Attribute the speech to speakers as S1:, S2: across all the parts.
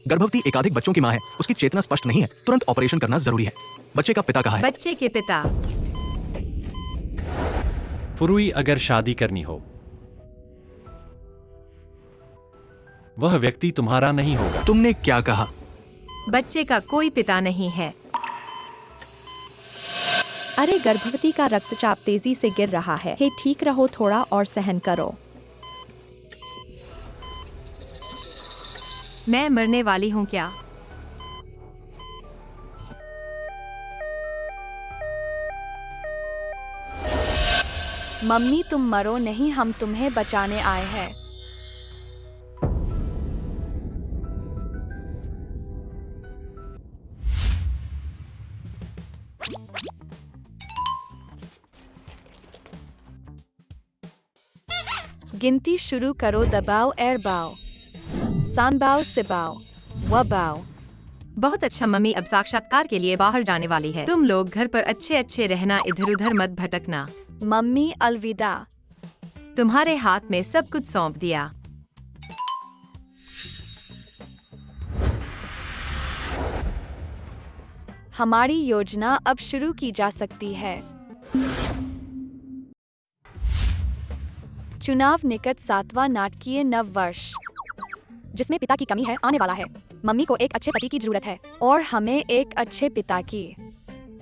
S1: गर्भवती एकाधिक बच्चों की मां है, उसकी चेतना स्पष्ट नहीं है, तुरंत ऑपरेशन करना जरूरी है। बच्चे का पिता कहाँ है?
S2: बच्चे के पिता।
S3: फुरुई, अगर शादी करनी हो, वह व्यक्ति तुम्हारा नहीं होगा।
S1: तुमने क्या कहा?
S2: बच्चे का कोई पिता नहीं है।
S4: अरे, गर्भवती का रक्तचाप तेजी से गिर रहा है। हे, ठीक रहो थोड़ा और सहन करो।
S2: मैं मरने वाली हूँ क्या?
S5: मम्मी, तुम मरो नहीं, हम तुम्हें बचाने आए हैं। गिनती शुरू करो, दबाओ, एरबाओ, सांबाओ, सिबाओ, वबाओ।
S2: बहुत अच्छा मम्मी, अब साक्षात्कार के लिए बाहर जाने वाली है। तुम लोग घर पर अच्छे अच्छे रहना, इधर उधर मत भटकना।
S5: मम्मी, अलविदा।
S2: तुम्हारे हाथ में सब कुछ सौंप दिया।
S5: हमारी योजना अब शुरू की जा सकती है। चुनाव निकट, 7वां नाटकीय नव वर्ष, जिसमें पिता की कमी है, आने वाला है। मम्मी को एक अच्छे पति की जरूरत है और हमें एक अच्छे पिता की।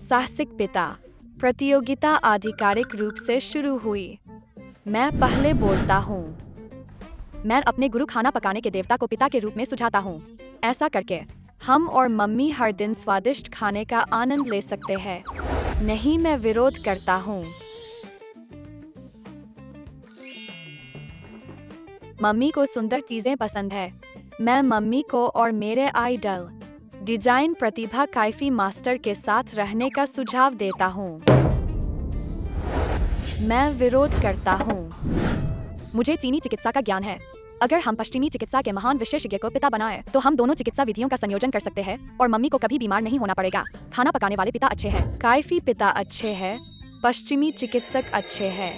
S5: साहसिक पिता प्रतियोगिता आधिकारिक रूप से शुरू हुई। मैं पहले बोलता हूँ। मैं अपने गुरु खाना पकाने के देवता को पिता के रूप में सुझाता हूँ। ऐसा करके हम और मम्मी हर दिन स्वादिष्ट खाने का आनंद ले सकते हैं। नहीं, मैं विरोध करता हूँ। मम्मी को सुंदर चीजें पसंद है। मैं मम्मी को और मेरे आइडल डिजाइन प्रतिभा काइफी मास्टर के साथ रहने का सुझाव देता हूँ। मैं विरोध करता हूँ। मुझे चीनी चिकित्सा का ज्ञान है। अगर हम पश्चिमी चिकित्सा के महान विशेषज्ञ को पिता बनाएं, तो हम दोनों चिकित्सा विधियों का संयोजन कर सकते हैं और मम्मी को कभी बीमार नहीं होना पड़ेगा। खाना पकाने वाले पिता अच्छे हैं, काइफी पिता अच्छे हैं, पश्चिमी चिकित्सक अच्छे हैं।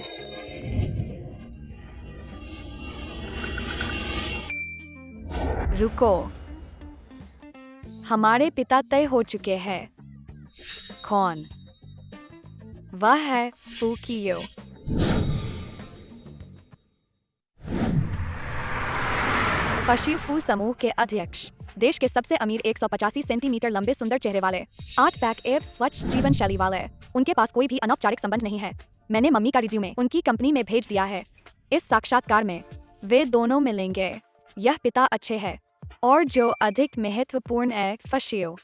S5: रुको, हमारे पिता तय हो चुके हैं। कौन? वह है फुकियो। फशीफू समूह के अध्यक्ष, देश के सबसे अमीर 185 सेंटीमीटर लंबे सुंदर चेहरे वाले, 8 पैक एव स्वच्छ जीवन शैली वाले। उनके पास कोई भी अनौपचारिक संबंध नहीं है। मैंने मम्मी का रिज्यूमे उनकी कंपनी में भेज दिया है। इस साक्षात्कार में वे दोनों मिलेंगे। यह पिता अच्छे है और जो अधिक महत्वपूर्ण है, फशियो,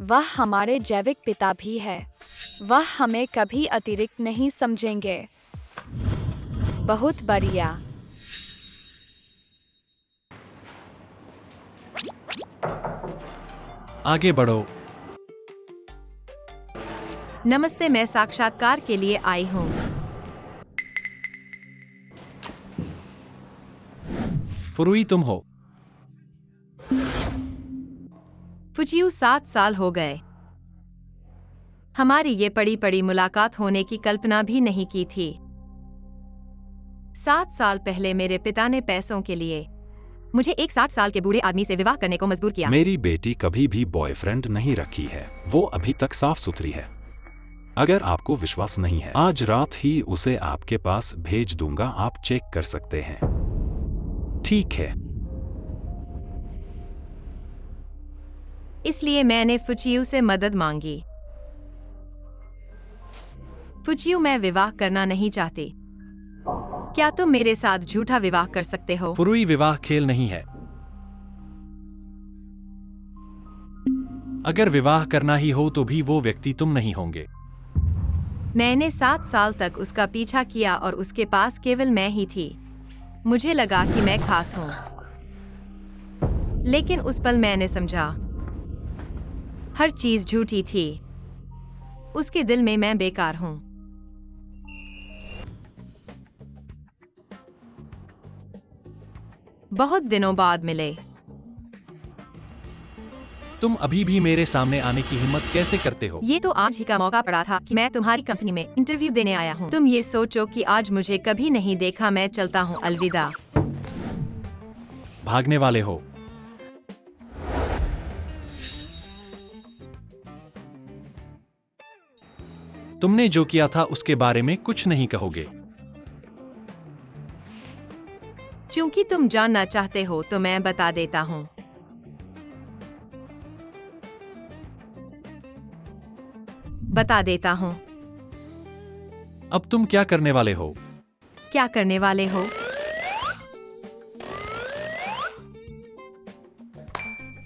S5: वह हमारे जैविक पिता भी है। वह हमें कभी अतिरिक्त नहीं समझेंगे। बहुत बढ़िया।
S3: आगे बढ़ो।
S2: नमस्ते, मैं साक्षात्कार के लिए आई हूँ।
S3: फुरुई, तुम हो?
S2: फुजियो, 7 साल हो गए। हमारी ये पड़ी पड़ी मुलाकात होने की कल्पना भी नहीं की थी। 7 साल पहले मेरे पिता ने पैसों के लिए मुझे एक 60 साल के बूढ़े आदमी से विवाह करने को मजबूर किया।
S6: मेरी बेटी कभी भी बॉयफ्रेंड नहीं रखी है। वो अभी तक साफ सुथरी है। अगर आपको विश्वास नहीं है, आज रात ही उसे आपके पास भेज दूंगा, आप चेक कर सकते हैं। ठीक है।
S2: इसलिए मैंने फुचियो से मदद मांगी। फुचियो, मैं विवाह करना नहीं चाहती। क्या तुम मेरे साथ झूठा विवाह कर सकते हो?
S3: फुरुई, विवाह खेल नहीं है। अगर विवाह करना ही हो तो भी वो व्यक्ति तुम नहीं होंगे।
S2: मैंने 7 साल तक उसका पीछा किया और उसके पास केवल मैं ही थी। मुझे लगा कि मैं खास हूं। लेकिन उस पल मैंने समझा, हर चीज झूठी थी। उसके दिल में मैं बेकार हूं। बहुत दिनों बाद मिले।
S3: तुम अभी भी मेरे सामने आने की हिम्मत कैसे करते हो?
S2: ये तो आज ही का मौका पड़ा था कि मैं तुम्हारी कंपनी में इंटरव्यू देने आया हूँ। तुम ये सोचो कि आज मुझे कभी नहीं देखा। मैं चलता हूँ, अलविदा।
S3: भागने वाले हो? तुमने जो किया था उसके बारे में कुछ नहीं कहोगे।
S2: चूंकि तुम जानना चाहते हो तो मैं बता देता हूँ। बता देता हूँ।
S3: अब तुम क्या करने वाले हो?
S2: क्या करने वाले हो?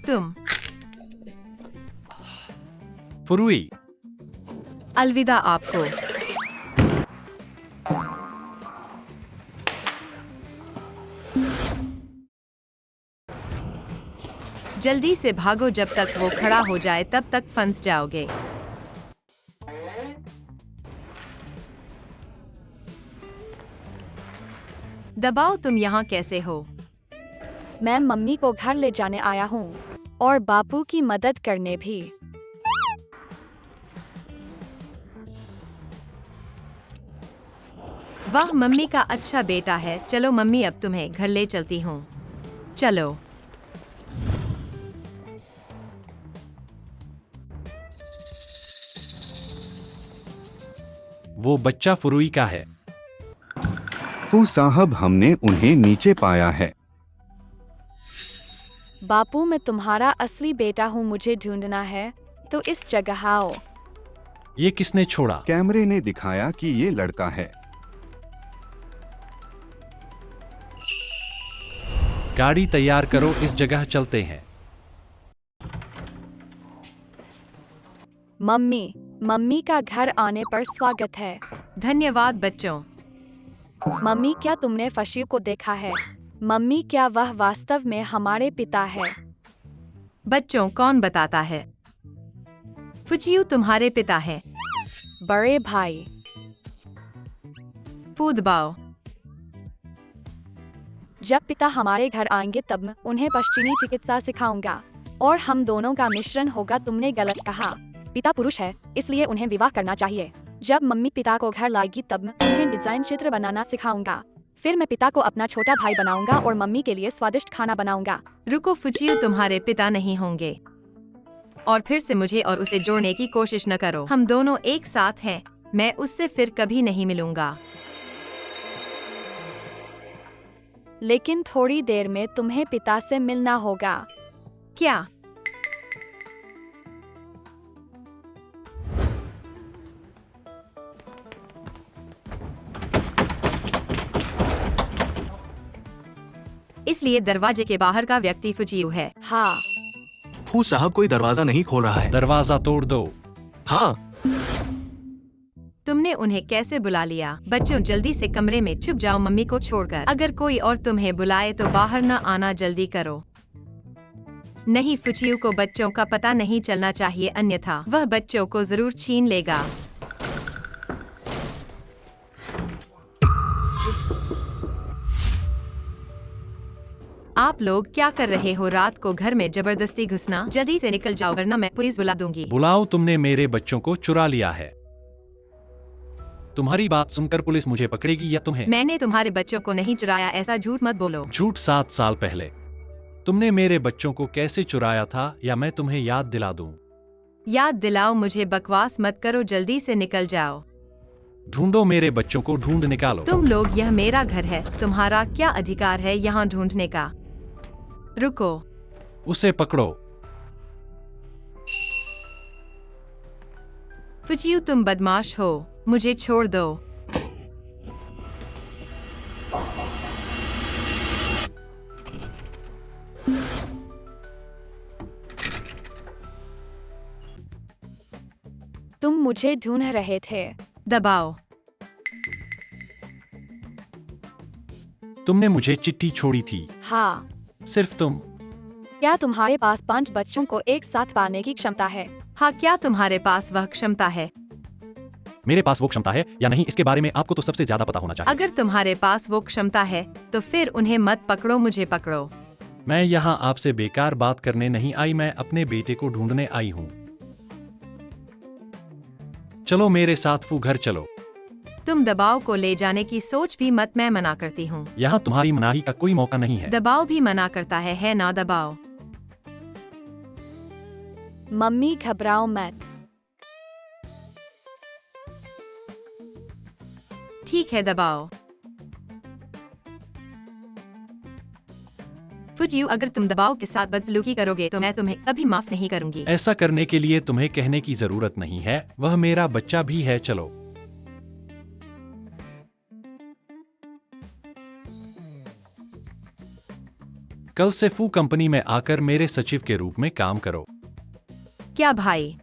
S2: तुम।
S3: फुरुई,
S2: अलविदा आपको। जल्दी से भागो, जब तक वो खड़ा हो जाए तब तक फंस जाओगे। दबाओ, तुम यहाँ कैसे हो?
S5: मैं मम्मी को घर ले जाने आया हूँ और बापू की मदद करने भी।
S2: वाह, मम्मी का अच्छा बेटा है। चलो मम्मी, अब तुम्हें घर ले चलती हूँ। चलो।
S3: वो बच्चा फुरुई का है।
S7: फू साहब, हमने उन्हें नीचे पाया है।
S5: बापू, मैं तुम्हारा असली बेटा हूँ, मुझे ढूंढना है तो इस जगह आओ।
S3: ये किसने छोड़ा?
S7: कैमरे ने दिखाया कि ये लड़का है।
S3: गाड़ी तैयार करो, इस जगह चलते हैं।
S5: मम्मी का घर आने पर स्वागत है।
S2: धन्यवाद बच्चों।
S5: मम्मी, क्या तुमने फशीव को देखा है? मम्मी, क्या वह वास्तव में हमारे पिता है?
S2: बच्चों, कौन बताता है? फुचियू तुम्हारे पिता है।
S5: बड़े भाई।
S2: फूदबाओ।
S5: जब पिता हमारे घर आएंगे तब मैं उन्हें पश्चिमी चिकित्सा सिखाऊंगा और हम दोनों का मिश्रण होगा। तुमने गलत कहा। पिता पुरुष है, इसलिए उन्हें विवाह करना चाहिए। जब मम्मी पिता को घर लाएगी तब मैं उन्हें डिजाइन चित्र बनाना सिखाऊंगा। फिर मैं पिता को अपना छोटा भाई बनाऊंगा और मम्मी के लिए स्वादिष्ट खाना बनाऊंगा।
S2: रुको, फुचियू तुम्हारे पिता नहीं होंगे। और फिर से मुझे और उसे जोड़ने की कोशिश न करो। हम दोनों एक साथ हैं। मैं उससे फिर कभी नहीं मिलूंगा।
S5: लेकिन थोड़ी देर में तुम्हें पिता से मिलना होगा।
S2: क्या? इसलिए दरवाजे के बाहर का व्यक्ति फुचियू है।
S5: हाँ।
S1: फू साहब, कोई दरवाजा नहीं खोल रहा है।
S3: दरवाजा तोड़ दो।
S1: हाँ।
S2: तुमने उन्हें कैसे बुला लिया? बच्चों, जल्दी से कमरे में छुप जाओ मम्मी को छोड़कर। अगर कोई और तुम्हें बुलाए तो बाहर न आना, जल्दी करो। नहीं, फुचियू को बच्चों का पता नहीं चलना चाहिए, अन्यथा वह बच्चों को जरूर छीन लेगा। आप लोग क्या कर रहे हो? रात को घर में जबरदस्ती घुसना। जल्दी से निकल जाओ वरना मैं पुलिस बुला दूंगी।
S3: बुलाओ, तुमने मेरे बच्चों को चुरा लिया है। तुम्हारी बात सुनकर पुलिस मुझे पकड़ेगी या तुम्हें?
S2: मैंने तुम्हारे बच्चों को नहीं चुराया, ऐसा झूठ मत बोलो।
S3: झूठ? 7 साल पहले तुमने मेरे बच्चों को कैसे चुराया था, या मैं तुम्हें याद दिला दूं?
S2: याद दिलाओ मुझे, बकवास मत करो, जल्दी से निकल जाओ।
S3: ढूंढो, मेरे बच्चों को ढूंढ निकालो।
S2: तुम लोग, यह मेरा घर है, तुम्हारा क्या अधिकार है यहाँ ढूंढने का? रुको।
S3: उसे पकड़ो।
S2: फुचियू, तुम बदमाश हो, मुझे छोड़ दो।
S5: तुम मुझे ढूंढ रहे थे।
S2: दबाओ।
S3: तुमने मुझे चिट्ठी छोड़ी थी।
S5: हाँ।
S3: सिर्फ तुम?
S5: क्या तुम्हारे पास 5 बच्चों को एक साथ पालने की क्षमता है?
S2: हाँ, क्या तुम्हारे पास वह क्षमता है?
S3: मेरे पास वो क्षमता है या नहीं, इसके बारे में आपको तो सबसे ज्यादा पता होना चाहिए।
S2: अगर तुम्हारे पास वो क्षमता है तो फिर उन्हें मत पकड़ो, मुझे पकड़ो।
S3: मैं यहाँ आपसे बेकार बात करने नहीं आई, मैं अपने बेटे को ढूंढने आई हूँ। चलो मेरे साथ फू, घर चलो।
S2: तुम दबाव को ले जाने की सोच भी मत, मैं मना करती हूँ।
S3: यहाँ तुम्हारी मनाही का कोई मौका नहीं है।
S2: दबाव भी मना करता है ना? दबाओ।
S5: मम्मी, घबराओ मत।
S2: ठीक है, दबाओ। फुजियो, अगर तुम दबाव के साथ बदसलूकी करोगे तो मैं तुम्हें कभी माफ नहीं करूंगी।
S3: ऐसा करने के लिए तुम्हें कहने की जरूरत नहीं है, वह मेरा बच्चा भी है। चलो। कल से फू कंपनी में आकर मेरे सचिव के रूप में काम करो।
S2: क्या भाई,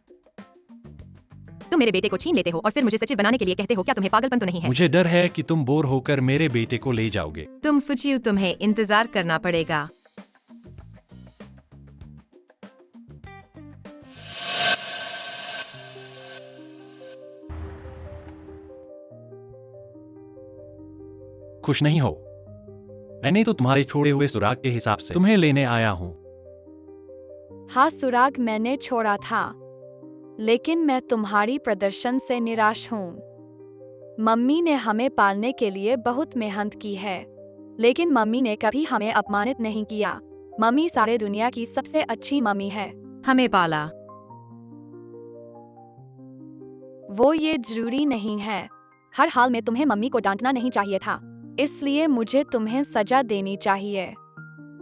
S2: तुम मेरे बेटे को छीन लेते हो और फिर मुझे सचिव बनाने के लिए कहते हो? क्या तुम्हें पागलपन तो नहीं है?
S3: मुझे डर है कि तुम बोर होकर मेरे बेटे को ले जाओगे।
S2: तुम फुजियो, तुम्हें इंतजार करना पड़ेगा।
S3: खुश नहीं हो? मैंने तो तुम्हारे छोड़े हुए सुराग के हिसाब से तुम्हें लेने आया हूँ।
S5: हाँ, सुराग मैंने छोड़ा था, लेकिन मैं तुम्हारी प्रदर्शन से निराश हूँ। मम्मी ने हमें पालने के लिए बहुत मेहनत की है, लेकिन मम्मी ने कभी हमें अपमानित नहीं किया। मम्मी सारे दुनिया की सबसे अच्छी मम्मी है।
S2: हमें पाला।
S5: वो ये जरूरी नहीं है। हर हाल में तुम्हें मम्मी को डांटना नहीं चाहिए था, इसलिए मुझे तुम्हें सजा देनी चाहिए।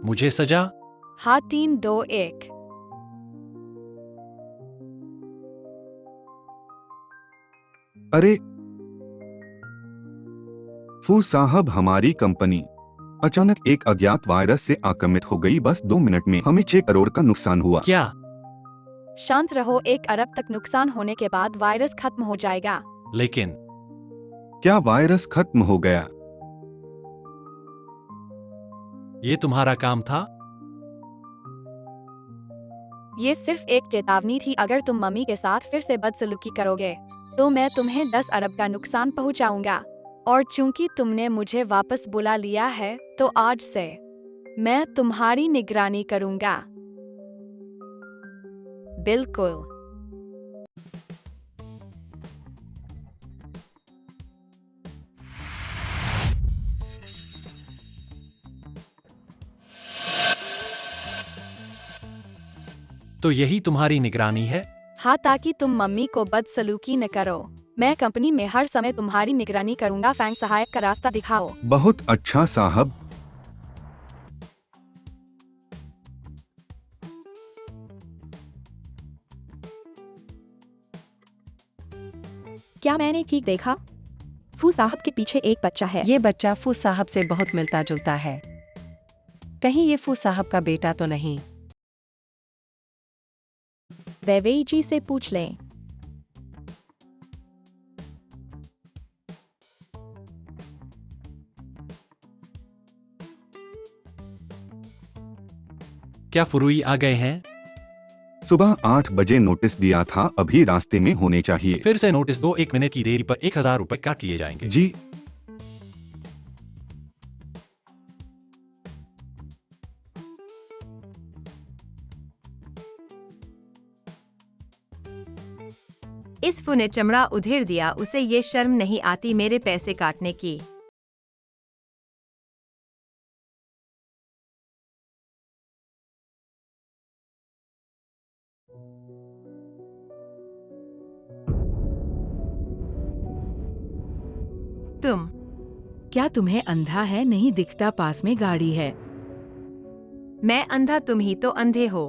S3: मुझे सजा?
S5: हाँ, 3, 2, 1।
S7: अरे फू साहब, हमारी कंपनी अचानक एक अज्ञात वायरस से आक्रामित हो गई। बस 2 मिनट में हमें 6 करोड़ का नुकसान हुआ।
S3: क्या?
S5: शांत रहो, 1 अरब तक नुकसान होने के बाद वायरस खत्म हो जाएगा।
S3: लेकिन
S7: क्या वायरस खत्म हो गया?
S3: ये तुम्हारा काम था?
S5: ये सिर्फ एक चेतावनी थी। अगर तुम मम्मी के साथ फिर से बदसलूकी करोगे तो मैं तुम्हें 10 अरब का नुकसान पहुंचाऊंगा। और चूंकि तुमने मुझे वापस बुला लिया है, तो आज से मैं तुम्हारी निगरानी करूंगा। बिल्कुल।
S3: तो यही तुम्हारी निगरानी है?
S5: हाँ, ताकि तुम मम्मी को बदसलूकी न करो। मैं कंपनी में हर समय तुम्हारी निगरानी करूंगा। फैंग, सहायक का रास्ता दिखाओ।
S7: बहुत अच्छा साहब।
S4: क्या मैंने ठीक देखा? फू साहब के पीछे एक बच्चा है।
S8: ये बच्चा फू साहब से बहुत मिलता जुलता है। कहीं ये फू साहब का बेटा तो नहीं?
S4: वेवेई जी से पूछ लें।
S3: क्या फुरुई आ गए हैं?
S7: सुबह 8 बजे नोटिस दिया था, अभी रास्ते में होने चाहिए।
S3: फिर से नोटिस दो। 1 मिनट की देरी पर 1000 रुपए काट लिए जाएंगे।
S7: जी।
S2: इस फू ने चमड़ा उधेड़ दिया। उसे ये शर्म नहीं आती मेरे पैसे काटने की। तुम
S9: क्या तुम्हें अंधा है? नहीं दिखता, पास में गाड़ी है।
S2: मैं अंधा, तुम ही तो अंधे हो।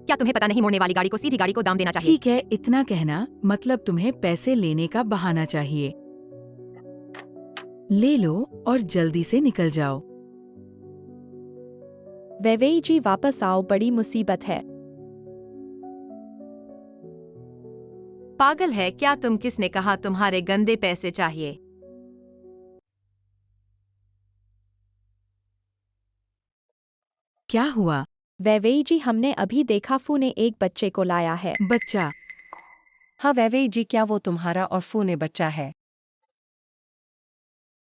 S2: क्या तुम्हें पता नहीं, मोड़ने वाली गाड़ी को सीधी गाड़ी को दाम देना चाहिए?
S9: ठीक है, इतना कहना मतलब तुम्हें पैसे लेने का बहाना चाहिए। ले लो और जल्दी से निकल जाओ।
S4: वेवेई जी वापस आओ, बड़ी मुसीबत है।
S2: पागल है क्या तुम? किसने कहा तुम्हारे गंदे पैसे चाहिए?
S9: क्या हुआ?
S4: वेवेई जी, हमने अभी देखा फू ने एक बच्चे को लाया है।
S9: बच्चा?
S8: हाँ वेवेई जी, क्या वो तुम्हारा और फू ने बच्चा है?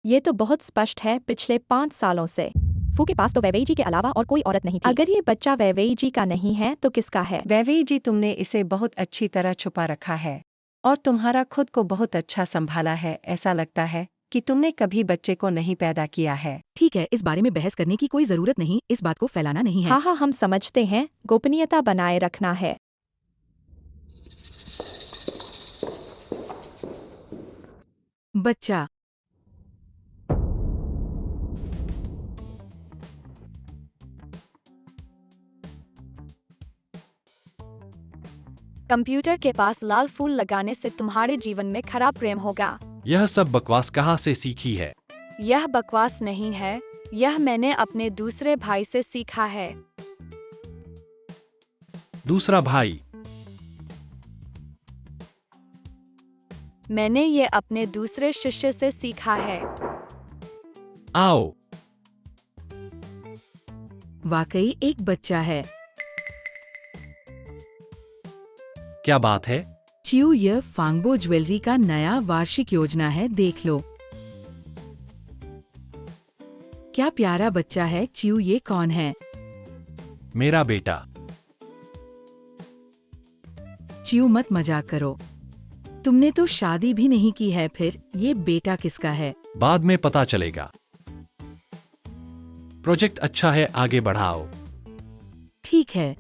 S4: ये तो बहुत स्पष्ट है, पिछले 5 सालों से फू के पास तो वेवेई जी के अलावा और कोई औरत नहीं थी। अगर ये बच्चा वेवेई जी का नहीं है तो किसका है?
S8: वेवेई जी, तुमने इसे बहुत अच्छी तरह छुपा रखा है और तुम्हारा खुद को बहुत अच्छा संभाला है। ऐसा लगता है कि तुमने कभी बच्चे को नहीं पैदा किया है।
S9: ठीक है, इस बारे में बहस करने की कोई जरूरत नहीं। इस बात को फैलाना नहीं है।
S4: हाँ हाँ, हम समझते हैं, गोपनीयता बनाए रखना है।
S9: बच्चा?
S5: कंप्यूटर के पास लाल फूल लगाने से तुम्हारे जीवन में खराब प्रेम होगा।
S3: यह सब बकवास कहाँ से सीखी है?
S5: यह बकवास नहीं है, यह मैंने अपने दूसरे भाई से सीखा है।
S3: दूसरा भाई?
S5: मैंने ये अपने दूसरे शिष्य से सीखा है।
S3: आओ।
S9: वाकई एक बच्चा है।
S3: क्या बात है?
S9: चिऊ, यह फांगबो ज्वेलरी का नया वार्षिक योजना है, देख लो। क्या प्यारा बच्चा है चिऊ। ये कौन है?
S3: मेरा बेटा।
S9: चिऊ, मत मजाक करो। तुमने तो शादी भी नहीं की है, फिर ये बेटा किसका है?
S3: बाद में पता चलेगा। प्रोजेक्ट अच्छा है, आगे बढ़ाओ।
S9: ठीक है।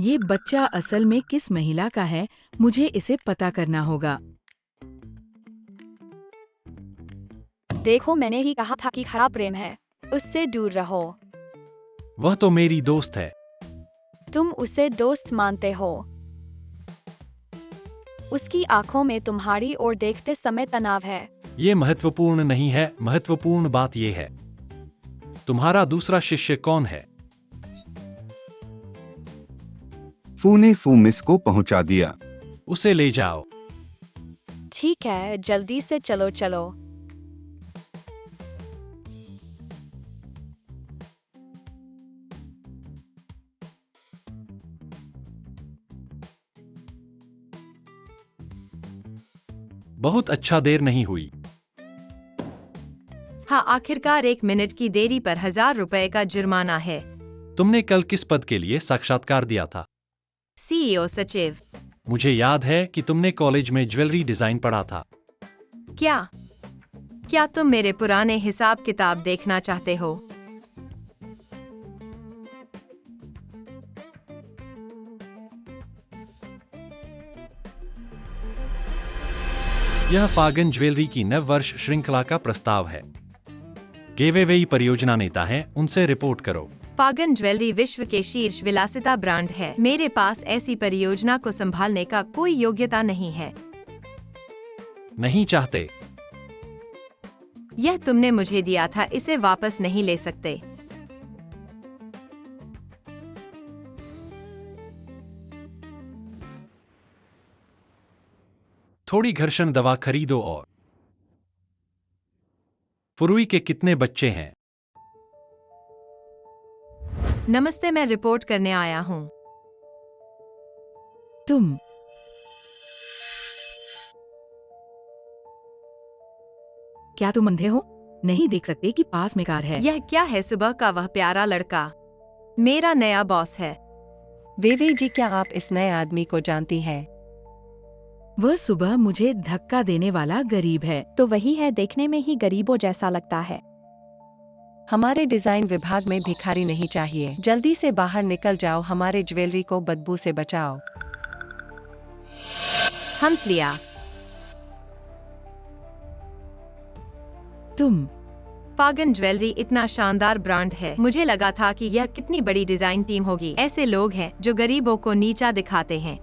S9: ये बच्चा असल में किस महिला का है? मुझे इसे पता करना होगा।
S5: देखो, मैंने ही कहा था कि खराब प्रेम है, उससे दूर रहो।
S3: वह तो मेरी दोस्त है।
S5: तुम उसे दोस्त मानते हो। उसकी आंखों में तुम्हारी ओर देखते समय तनाव है।
S3: ये महत्वपूर्ण नहीं है, महत्वपूर्ण बात ये है, तुम्हारा दूसरा शिष्य कौन है?
S7: फू ने फू मिस को पहुंचा दिया।
S3: उसे ले जाओ।
S5: ठीक है, जल्दी से चलो चलो।
S3: बहुत अच्छा, देर नहीं हुई।
S2: हाँ, आखिरकार 1 मिनट की देरी पर 1000 रुपए का जुर्माना है।
S3: तुमने कल किस पद के लिए साक्षात्कार दिया था?
S2: सीईओ सचिव।
S3: मुझे याद है कि तुमने कॉलेज में ज्वेलरी डिजाइन पढ़ा था।
S2: क्या तुम मेरे पुराने हिसाब किताब देखना चाहते हो?
S3: यह फागन ज्वेलरी की नव वर्ष श्रृंखला का प्रस्ताव है। गेवेवेई परियोजना नेता है, उनसे रिपोर्ट करो।
S2: फागन ज्वेलरी विश्व के शीर्ष विलासिता ब्रांड है। मेरे पास ऐसी परियोजना को संभालने का कोई योग्यता नहीं है।
S3: नहीं चाहते?
S2: यह तुमने मुझे दिया था, इसे वापस नहीं ले सकते।
S3: थोड़ी घर्षण दवा खरीदो। और फुरुई के कितने बच्चे हैं?
S2: नमस्ते, मैं रिपोर्ट करने आया हूँ।
S9: तुम क्या तुम अंधे हो? नहीं देख सकते कि पास में कार है?
S2: यह क्या है? सुबह का वह प्यारा लड़का मेरा नया बॉस है।
S8: वेवे जी, क्या आप इस नए आदमी को जानती हैं?
S9: वह सुबह मुझे धक्का देने वाला गरीब है।
S4: तो वही है, देखने में ही गरीबों जैसा लगता है।
S8: हमारे डिजाइन विभाग में भिखारी नहीं चाहिए। जल्दी से बाहर निकल जाओ, हमारे ज्वेलरी को बदबू से बचाओ।
S2: हंस लिया।
S9: तुम
S2: फागन ज्वेलरी इतना शानदार ब्रांड है, मुझे लगा था कि यह कितनी बड़ी डिजाइन टीम होगी। ऐसे लोग हैं जो गरीबों को नीचा दिखाते हैं।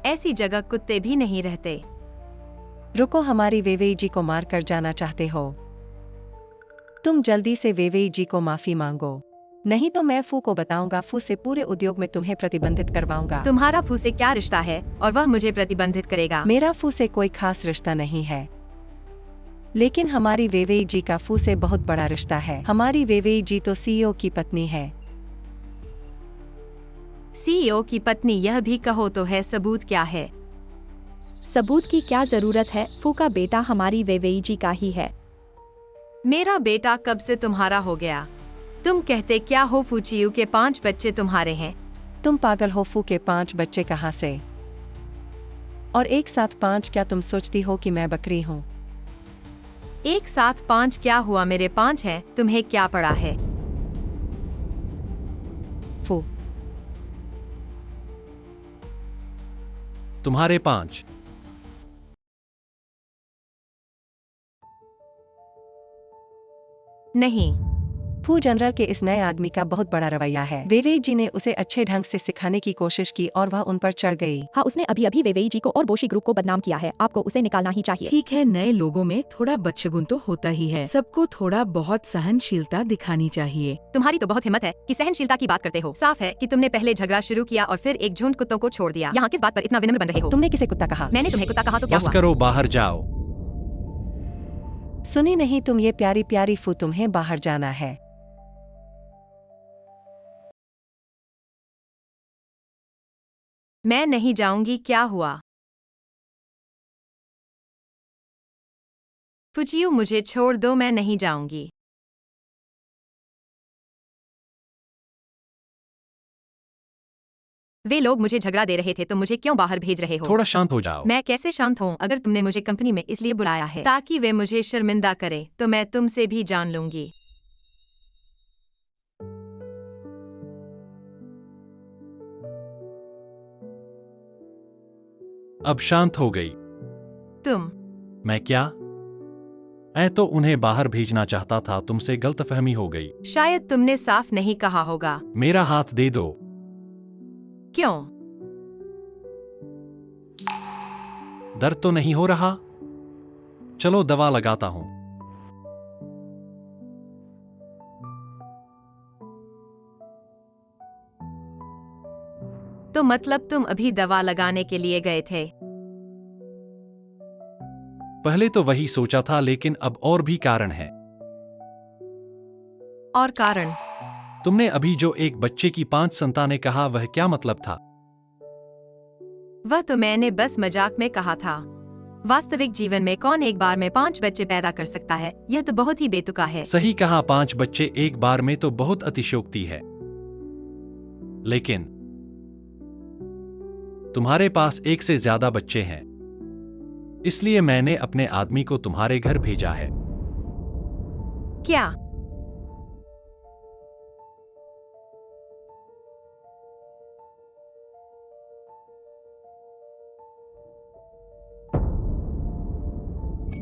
S2: ऐसी जगह कुत्ते भी नहीं रहते।
S8: रुको, हमारी वेवेई जी को मार कर जाना चाहते हो? तुम जल्दी से वेवेई जी को माफी मांगो, नहीं तो मैं फू को बताऊंगा। फू से पूरे उद्योग में तुम्हें प्रतिबंधित करवाऊंगा।
S2: तुम्हारा फू से क्या रिश्ता है और वह मुझे प्रतिबंधित करेगा?
S8: मेरा फू से कोई खास रिश्ता नहीं है, लेकिन हमारी वेवेई जी का फू से बहुत बड़ा रिश्ता है। हमारी वेवेई जी तो सीईओ की पत्नी है।
S2: सीईओ की पत्नी? यह भी कहो तो है, सबूत क्या है?
S4: सबूत की क्या जरूरत है? फू का बेटा हमारी वेवेई जी का ही है।
S2: मेरा बेटा कब से तुम्हारा हो गया? तुम कहते क्या हो? फूचियू के 5 बच्चे तुम्हारे हैं।
S8: तुम पागल हो? फू के 5 बच्चे कहाँ से? और एक साथ 5? क्या तुम सोचती हो कि मैं बकरी हूँ?
S2: एक साथ 5 क्या हुआ? मेरे 5 हैं, तुम्हें क्या पड़ा है?
S8: फू,
S3: तुम्हारे 5?
S2: नहीं,
S8: फू जनरल के इस नए आदमी का बहुत बड़ा रवैया है। वेवेई जी ने उसे अच्छे ढंग से सिखाने की कोशिश की और वह उन पर चढ़ गई।
S4: हाँ, उसने अभी अभी वेवेई जी को और बोशी ग्रुप को बदनाम किया है। आपको उसे निकालना ही चाहिए।
S9: ठीक है, नए लोगों में थोड़ा बच्चेगुन तो होता ही है। सबको थोड़ा बहुत सहनशीलता दिखानी चाहिए।
S2: तुम्हारी तो बहुत हिम्मत है कि सहनशीलता की बात करते हो। साफ है कि तुमने पहले झगड़ा शुरू किया और फिर एक झुंड कुत्तों को छोड़ दिया। यहाँ किस बात पर इतना विनम्र बन रहे हो?
S8: तुमने किसे कुत्ता कहा?
S2: मैंने तुम्हें कुत्ता कहा तो क्या
S3: बस
S2: हुआ?
S3: करो, बाहर जाओ।
S8: सुनी नहीं तुम, ये प्यारी प्यारी फू, तुम्हें बाहर जाना है।
S2: मैं नहीं जाऊंगी, क्या हुआ? फुचियो, मुझे छोड़ दो, मैं नहीं जाऊंगी। वे लोग मुझे झगड़ा दे रहे थे तो मुझे क्यों बाहर भेज रहे हो?
S3: थोड़ा शांत हो जाओ।
S2: मैं कैसे शांत हूँ? अगर तुमने मुझे कंपनी में इसलिए बुलाया है ताकि वे मुझे शर्मिंदा करें, तो मैं तुमसे भी जान लूंगी।
S3: अब शांत हो गई।
S2: तुम
S3: मैं क्या? मैं तो उन्हें बाहर भेजना चाहता था, तुमसे गलतफहमी हो गई।
S2: शायद तुमने साफ नहीं कहा होगा।
S3: मेरा हाथ दे दो।
S2: क्यों?
S3: दर्द तो नहीं हो रहा? चलो दवा लगाता हूँ।
S2: तो मतलब तुम अभी दवा लगाने के लिए गए थे?
S3: पहले तो वही सोचा था, लेकिन अब और भी कारण है।
S2: और कारण?
S3: तुमने अभी जो एक बच्चे की 5 संतानें कहा, वह क्या मतलब था?
S2: वह तो मैंने बस मजाक में कहा था। वास्तविक जीवन में कौन एक बार में 5 बच्चे पैदा कर सकता है? यह तो बहुत ही बेतुका है।
S3: सही कहा, 5 बच्चे एक बार में तो बहुत अतिशयोक्ति है। लेकिन तुम्हारे पास एक से ज्यादा बच्चे हैं, इसलिए मैंने अपने आदमी को तुम्हारे घर भेजा है।
S2: क्या?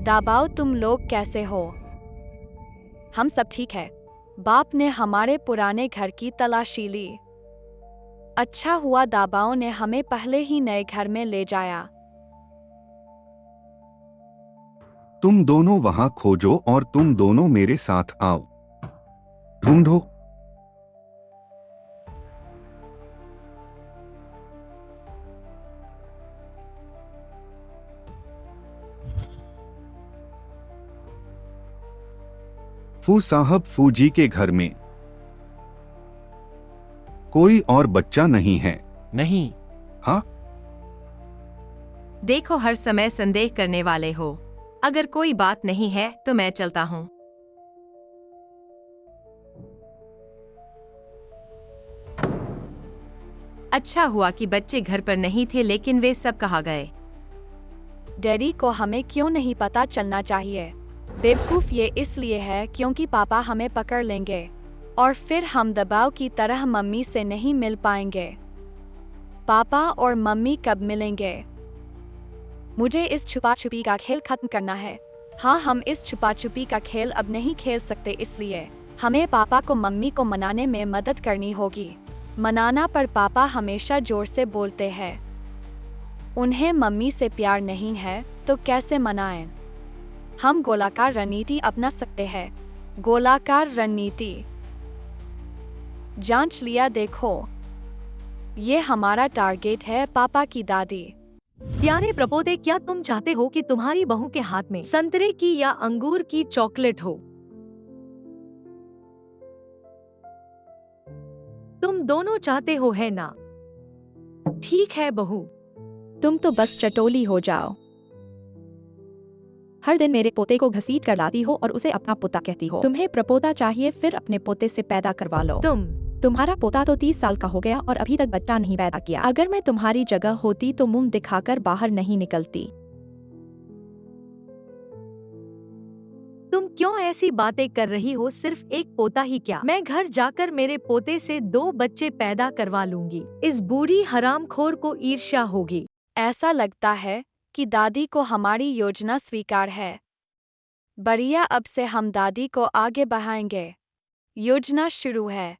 S5: दाबाओ, तुम लोग कैसे हो? हम सब ठीक है। बाप ने हमारे पुराने घर की तलाशी ली। अच्छा हुआ दाबाओ ने हमें पहले ही नए घर में ले जाया।
S7: तुम दोनों वहां खोजो और तुम दोनों मेरे साथ आओ। ढूंढो। फू साहब, फूजी के घर में कोई और बच्चा नहीं है?
S3: नहीं।
S7: हाँ?
S2: देखो, हर समय संदेह करने वाले हो। अगर कोई बात नहीं है तो मैं चलता हूँ। अच्छा हुआ कि बच्चे घर पर नहीं थे, लेकिन वे सब कहाँ गए?
S5: डैडी को हमें क्यों नहीं पता चलना चाहिए? बेवकूफ ये इसलिए है क्योंकि पापा हमें पकड़ लेंगे और फिर हम दबाव की तरह मम्मी से नहीं मिल पाएंगे। पापा और मम्मी कब मिलेंगे? मुझे इस छुपा छुपी का खेल खत्म करना है। हाँ, हम इस छुपा छुपी का खेल अब नहीं खेल सकते, इसलिए हमें पापा को मम्मी को मनाने में मदद करनी होगी। मनाना पर पापा हमेशा जोर से बोलते हैं। उन्हें मम्मी से प्यार नहीं है तो कैसे मनाएं? हम गोलाकार रणनीति अपना सकते हैं। गोलाकार रणनीति। जांच लिया, देखो। ये हमारा टारगेट है, पापा की दादी।
S10: प्यारे प्रपोते, क्या तुम चाहते हो कि तुम्हारी बहू के हाथ में संतरे की या अंगूर की चॉकलेट हो? तुम दोनों चाहते हो, है ना? ठीक है बहू।
S4: तुम तो बस चटोली हो जाओ। हर दिन मेरे पोते को घसीट कर लाती हो और उसे अपना पोता कहती हो। तुम्हें प्रपोता चाहिए, फिर अपने पोते से पैदा करवा लो। तुम्हारा पोता तो 30 साल का हो गया और अभी तक बच्चा नहीं पैदा किया। अगर मैं तुम्हारी जगह होती तो मुंह दिखाकर बाहर नहीं निकलती।
S10: तुम क्यों ऐसी बातें कर रही हो? सिर्फ एक पोता ही क्या, मैं घर जाकर मेरे पोते से 2 बच्चे पैदा करवा लूंगी। इस बूढ़ी हरामखोर को ईर्ष्या होगी।
S5: ऐसा लगता है कि दादी को हमारी योजना स्वीकार है। बढ़िया, अब से हम दादी को आगे बढ़ाएंगे। योजना शुरू है।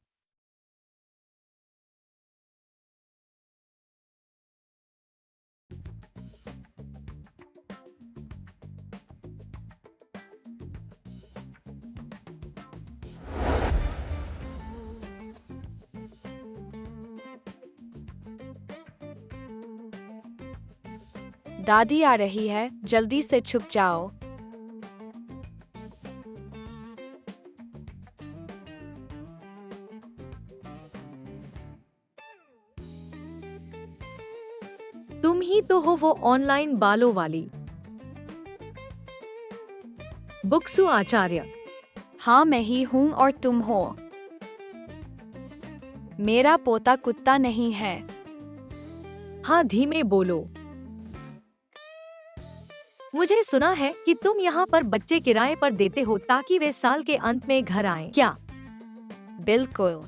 S5: दादी आ रही है, जल्दी से छुप जाओ।
S10: तुम ही तो हो वो ऑनलाइन बालों वाली बुक्सु आचार्य।
S5: हाँ मैं ही हूँ और तुम हो। मेरा पोता कुत्ता नहीं है।
S10: हाँ धीमे बोलो। मुझे सुना है कि तुम यहाँ पर बच्चे किराए पर देते हो ताकि वे साल के अंत में घर आएं, क्या?
S5: बिल्कुल।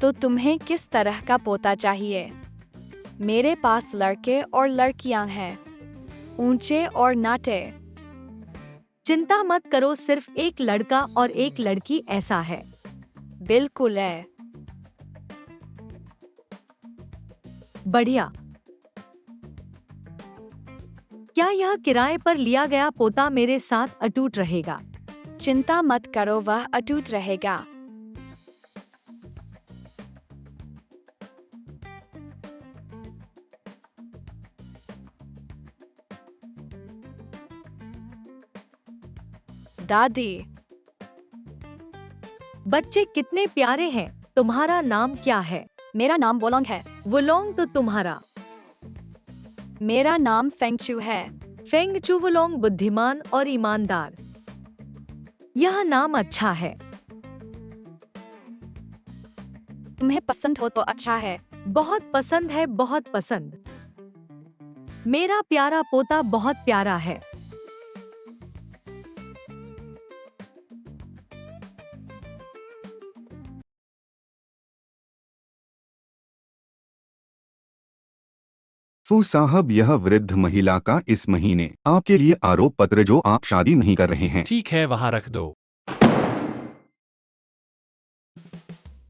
S5: तो तुम्हें किस तरह का पोता चाहिए? मेरे पास लड़के और लड़कियां हैं, ऊंचे और नाटे।
S10: चिंता मत करो, सिर्फ एक लड़का और एक लड़की ऐसा है।
S5: बिल्कुल है।
S10: बढ़िया। क्या यह किराए पर लिया गया पोता मेरे साथ अटूट रहेगा?
S5: चिंता मत करो, वह अटूट रहेगा। दादी।
S10: बच्चे कितने प्यारे हैं। तुम्हारा नाम क्या है?
S5: मेरा नाम वोलोंग है।
S10: वुलोंग तो तुम्हारा?
S5: मेरा नाम फेंगचू है।
S10: फेंगचू वुलोंग बुद्धिमान और ईमानदार। यह नाम अच्छा है।
S5: तुम्हें पसंद हो तो अच्छा है।
S10: बहुत पसंद है, बहुत पसंद। मेरा प्यारा पोता बहुत प्यारा है।
S7: फू साहब, यह वृद्ध महिला का इस महीने आपके लिए आरोप पत्र जो आप शादी नहीं कर रहे हैं।
S3: ठीक है, वहां रख दो।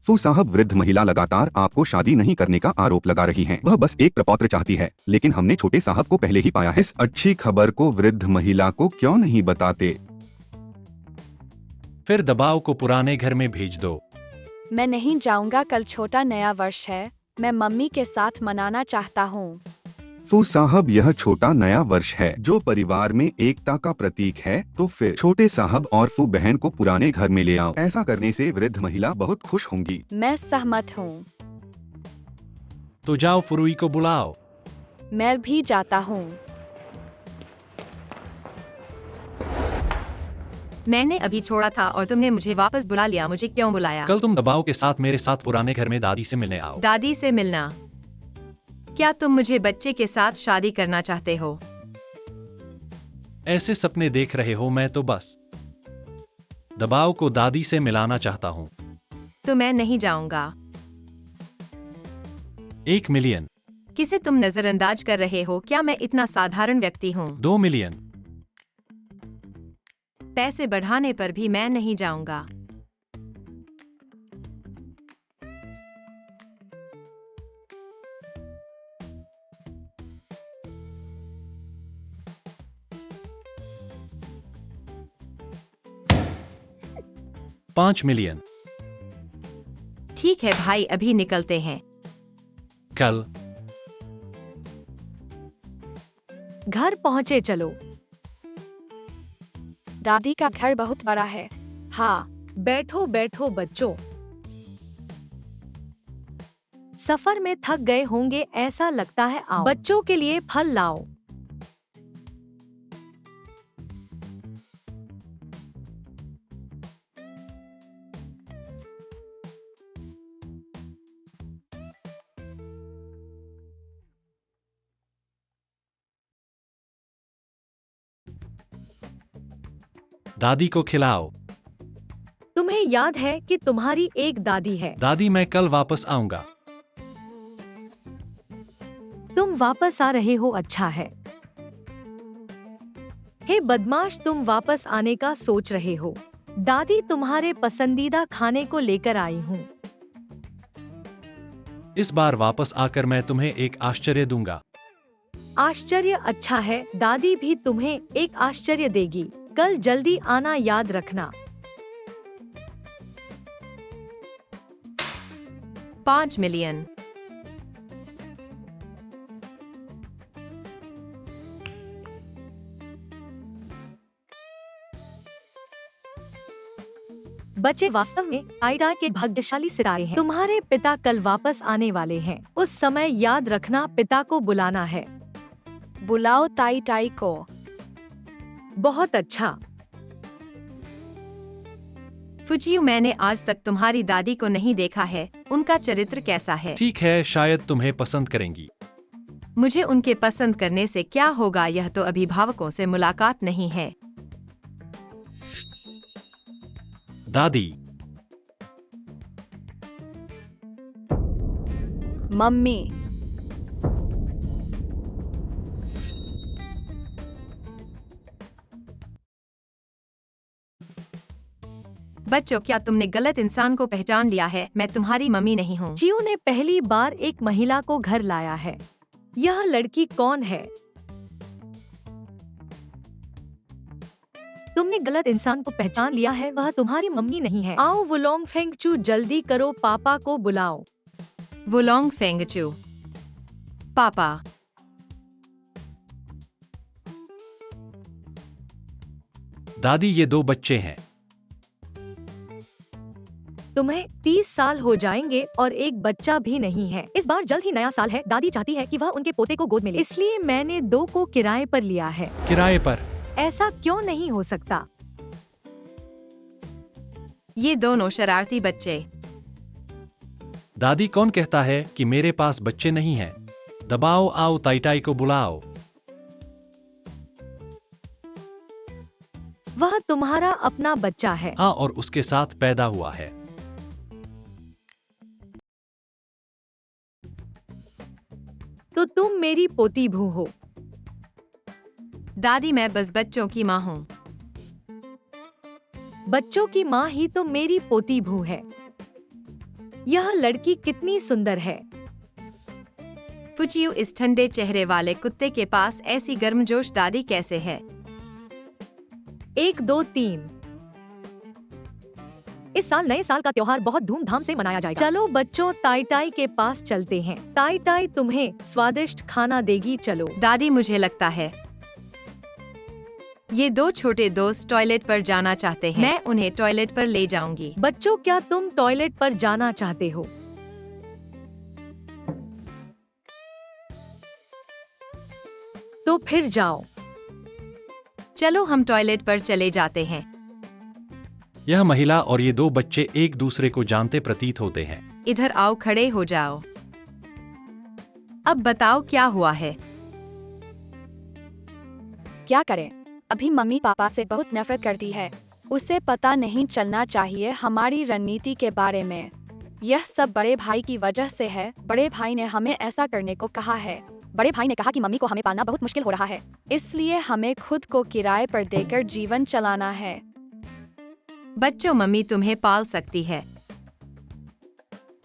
S7: फू साहब, वृद्ध महिला लगातार आपको शादी नहीं करने का आरोप लगा रही हैं। वह बस एक प्रपौत्र चाहती है, लेकिन हमने छोटे साहब को पहले ही पाया है। इस अच्छी खबर को वृद्ध महिला को क्यों नहीं बताते?
S3: फिर दबाव को पुराने घर में भेज दो।
S5: मैं नहीं जाऊंगा, कल छोटा नया वर्ष है, मैं मम्मी के साथ मनाना चाहता हूँ।
S7: फू साहब, यह छोटा नया वर्ष है जो परिवार में एकता का प्रतीक है, तो फिर छोटे साहब और फू बहन को पुराने घर में ले आओ। ऐसा करने से वृद्ध महिला बहुत खुश होंगी।
S5: मैं सहमत हूँ।
S3: तो जाओ, फुरुई को बुलाओ।
S5: मैं भी जाता हूँ।
S2: मैंने अभी छोड़ा था और तुमने मुझे वापस बुला लिया। मुझे क्यों बुलाया?
S3: कल तुम दबाव के साथ मेरे साथ पुराने घर में दादी से मिलने आओ।
S2: दादी से मिलना? क्या तुम मुझे बच्चे के साथ शादी करना चाहते हो?
S3: ऐसे सपने देख रहे हो? मैं तो बस दबाव को दादी से मिलाना चाहता हूँ।
S2: तो मैं नहीं जाऊंगा।
S3: 1 मिलियन।
S2: किसे तुम नजरअंदाज कर रहे हो? क्या मैं इतना साधारण व्यक्ति हूँ?
S3: 2 मिलियन।
S2: पैसे बढ़ाने पर भी मैं नहीं जाऊंगा।
S3: $5 मिलियन।
S2: ठीक है भाई, अभी निकलते हैं।
S3: कल।
S10: घर पहुँचे, चलो।
S5: दादी का घर बहुत बड़ा है। हाँ।
S10: बैठो बैठो बच्चों। सफर में थक गए होंगे ऐसा लगता है। आओ, बच्चों के लिए फल लाओ।
S3: दादी को खिलाओ।
S10: तुम्हें याद है कि तुम्हारी एक दादी है?
S3: दादी, मैं कल वापस आऊंगा।
S10: तुम वापस आ रहे हो, अच्छा है। हे बदमाश, तुम वापस आने का सोच रहे हो? दादी तुम्हारे पसंदीदा खाने को लेकर आई हूँ।
S3: इस बार वापस आकर मैं तुम्हें एक आश्चर्य दूंगा।
S10: आश्चर्य अच्छा है, दादी भी तुम्हें एक आश्चर्य देगी। कल जल्दी आना याद रखना।
S2: 5 मिलियन।
S10: बच्चे वास्तव में आइडा के भाग्यशाली सितारे हैं। तुम्हारे पिता कल वापस आने वाले हैं। उस समय याद रखना पिता को बुलाना है।
S5: बुलाओ ताई ताई को।
S10: बहुत अच्छा।
S2: फुचियो, मैंने आज तक तुम्हारी दादी को नहीं देखा है। उनका चरित्र कैसा है?
S3: ठीक है, शायद तुम्हें पसंद करेंगी।
S2: मुझे उनके पसंद करने से क्या होगा? यह तो अभिभावकों से मुलाकात नहीं है।
S3: दादी।
S5: मम्मी।
S2: बच्चों, क्या तुमने गलत इंसान को पहचान लिया है? मैं तुम्हारी मम्मी नहीं हूँ।
S10: चियो ने पहली बार एक महिला को घर लाया है। यह लड़की कौन है? तुमने गलत इंसान को पहचान लिया है, वह तुम्हारी मम्मी नहीं है। आओ वुलोंग फेंगचू, जल्दी करो, पापा को बुलाओ।
S2: वुलोंग फेंगचू। पापा।
S3: दादी, ये 2 बच्चे हैं।
S10: तुम्हें 30 साल हो जाएंगे और एक बच्चा भी नहीं है। इस बार जल्द ही नया साल है। दादी चाहती है कि वह उनके पोते को गोद में ले, इसलिए मैंने 2 को किराए पर लिया है।
S3: किराए पर?
S10: ऐसा क्यों नहीं हो सकता?
S2: ये दोनों शरारती बच्चे।
S3: दादी, कौन कहता है कि मेरे पास बच्चे नहीं हैं? दबाओ, आओ, ताई ताई को बुलाओ।
S10: वह तुम्हारा अपना बच्चा है।
S3: हाँ, और उसके साथ पैदा हुआ है।
S10: तो तुम मेरी पोती भू हो।
S2: दादी, मैं बस बच्चों की माँ हूँ।
S10: बच्चों की माँ ही तो मेरी पोती भू है। यह लड़की कितनी सुंदर है।
S2: फुचियो, इस ठंडे चेहरे वाले कुत्ते के पास ऐसी गर्मजोश दादी कैसे है?
S10: 1 2 3। इस साल नए साल का त्योहार बहुत धूमधाम से मनाया जाएगा। चलो बच्चों, ताई ताई के पास चलते हैं। ताई ताई तुम्हें स्वादिष्ट खाना देगी, चलो।
S2: दादी, मुझे लगता है ये 2 छोटे दोस्त टॉयलेट पर जाना चाहते हैं। मैं उन्हें टॉयलेट पर ले जाऊंगी।
S10: बच्चों, क्या तुम टॉयलेट पर जाना चाहते हो? तो फिर जाओ।
S2: चलो हम टॉयलेट पर चले जाते हैं।
S3: यह महिला और ये 2 बच्चे एक दूसरे को जानते प्रतीत होते हैं।
S2: इधर आओ, खड़े हो जाओ। अब बताओ क्या हुआ है?
S5: क्या करें? अभी मम्मी पापा से बहुत नफरत करती है। उसे पता नहीं चलना चाहिए हमारी रणनीति के बारे में। यह सब बड़े भाई की वजह से है। बड़े भाई ने हमें ऐसा करने को कहा है। बड़े भाई ने कहा कि मम्मी को हमें पालना बहुत मुश्किल हो रहा है, इसलिए हमें खुद को किराए पर देकर जीवन चलाना है।
S2: बच्चों, मम्मी तुम्हें पाल सकती है।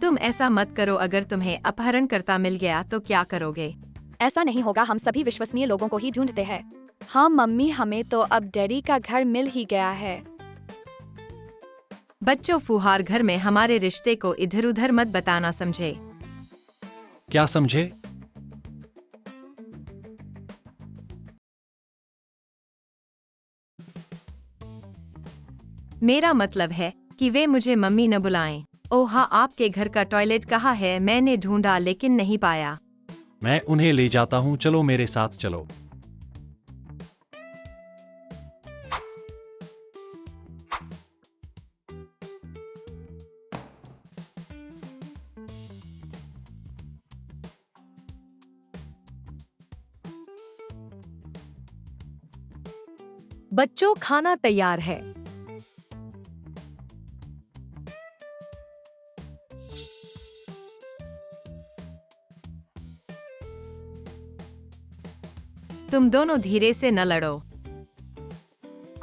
S2: तुम ऐसा मत करो। अगर तुम्हें अपहरणकर्ता मिल गया तो क्या करोगे?
S5: ऐसा नहीं होगा, हम सभी विश्वसनीय लोगों को ही ढूंढते हैं। हाँ मम्मी, हमें तो अब डैडी का घर मिल ही गया है।
S2: बच्चों, फुहार घर में हमारे रिश्ते को इधर उधर मत बताना, समझे?
S3: क्या समझे?
S2: मेरा मतलब है कि वे मुझे मम्मी न बुलाएं। ओह हाँ, आपके घर का टॉयलेट कहाँ है? मैंने ढूंढा लेकिन नहीं पाया।
S3: मैं उन्हें ले जाता हूँ, चलो मेरे साथ चलो।
S10: बच्चों, खाना तैयार है।
S2: तुम दोनों धीरे से न लड़ो।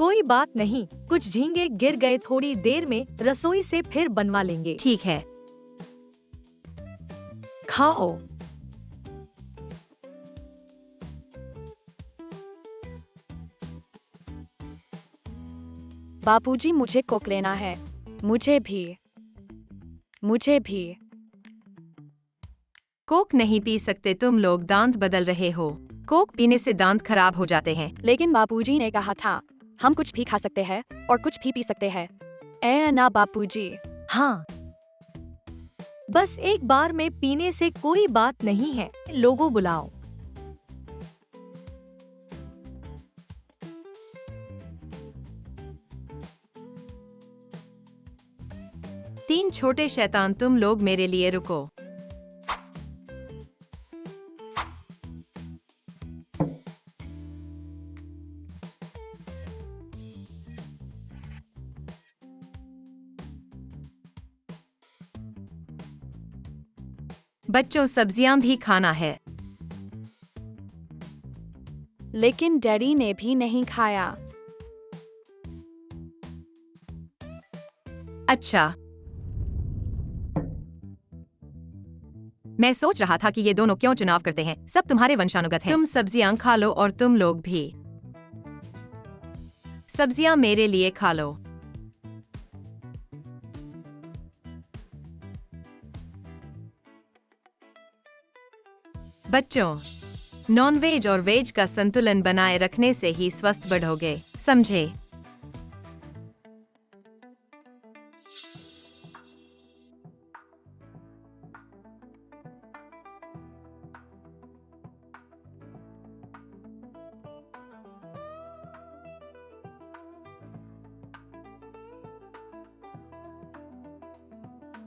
S10: कोई बात नहीं, कुछ झींगे गिर गए, थोड़ी देर में रसोई से फिर बनवा लेंगे।
S2: ठीक है।
S10: खाओ।
S5: बापूजी मुझे कोक लेना है। मुझे भी। मुझे भी।
S2: कोक नहीं पी सकते तुम लोग, दांत बदल रहे हो। कोक पीने से दांत खराब हो जाते हैं।
S5: लेकिन बापूजी ने कहा था हम कुछ भी खा सकते हैं और कुछ भी पी सकते हैं। ना बापूजी।
S10: हाँ, बस एक बार में पीने से कोई बात नहीं है। लोगों बुलाओ।
S2: तीन छोटे शैतान, तुम लोग मेरे लिए रुको। बच्चों, सब्जियां भी खाना है।
S5: लेकिन डैडी ने भी नहीं खाया।
S2: अच्छा, मैं सोच रहा था कि ये दोनों क्यों चुनाव करते हैं। सब तुम्हारे वंशानुगत हैं। तुम सब्जियां खा लो और तुम लोग भी। सब्जियां मेरे लिए खा लो। बच्चों, नॉन-वेज और वेज का संतुलन बनाए रखने से ही स्वस्थ बढ़ोगे, समझे?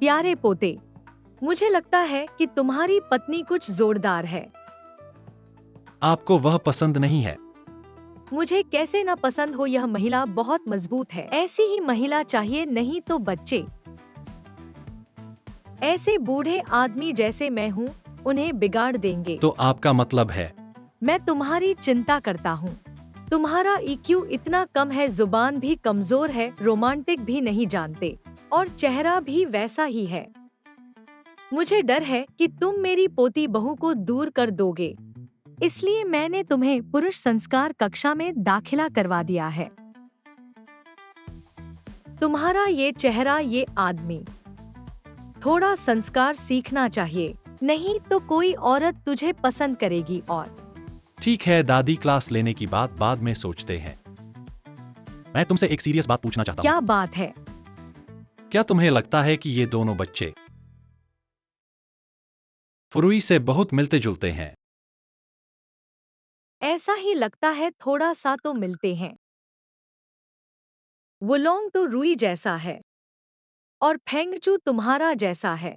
S10: प्यारे पोते, मुझे लगता है कि तुम्हारी पत्नी कुछ जोरदार है।
S3: आपको वह पसंद नहीं है।
S10: मुझे कैसे ना पसंद हो, यह महिला बहुत मजबूत है। ऐसी ही महिला चाहिए, नहीं तो बच्चे ऐसे बूढ़े आदमी जैसे मैं हूँ उन्हें बिगाड़ देंगे।
S3: तो आपका मतलब है?
S10: मैं तुम्हारी चिंता करता हूँ। तुम्हारा EQ इतना कम है, जुबान भी कमजोर है, रोमांटिक भी नहीं जानते और चेहरा भी वैसा ही है। मुझे डर है कि तुम मेरी पोती बहू को दूर कर दोगे, इसलिए मैंने तुम्हें पुरुष संस्कार कक्षा में दाखिला करवा दिया है। तुम्हारा ये चेहरा, ये आदमी, थोड़ा संस्कार सीखना चाहिए, नहीं तो कोई औरत तुझे पसंद करेगी। और
S3: ठीक है दादी, क्लास लेने की बात बाद में सोचते हैं। मैं तुमसे एक सीरियस बात पूछना चाहता हूँ।
S10: क्या बात है?
S3: क्या तुम्हें लगता है कि ये दोनों बच्चे फुरुई से बहुत मिलते जुलते हैं?
S10: ऐसा ही लगता है, थोड़ा सा तो मिलते हैं। वुलोंग तो रुई जैसा है और फेंगचू तुम्हारा जैसा है।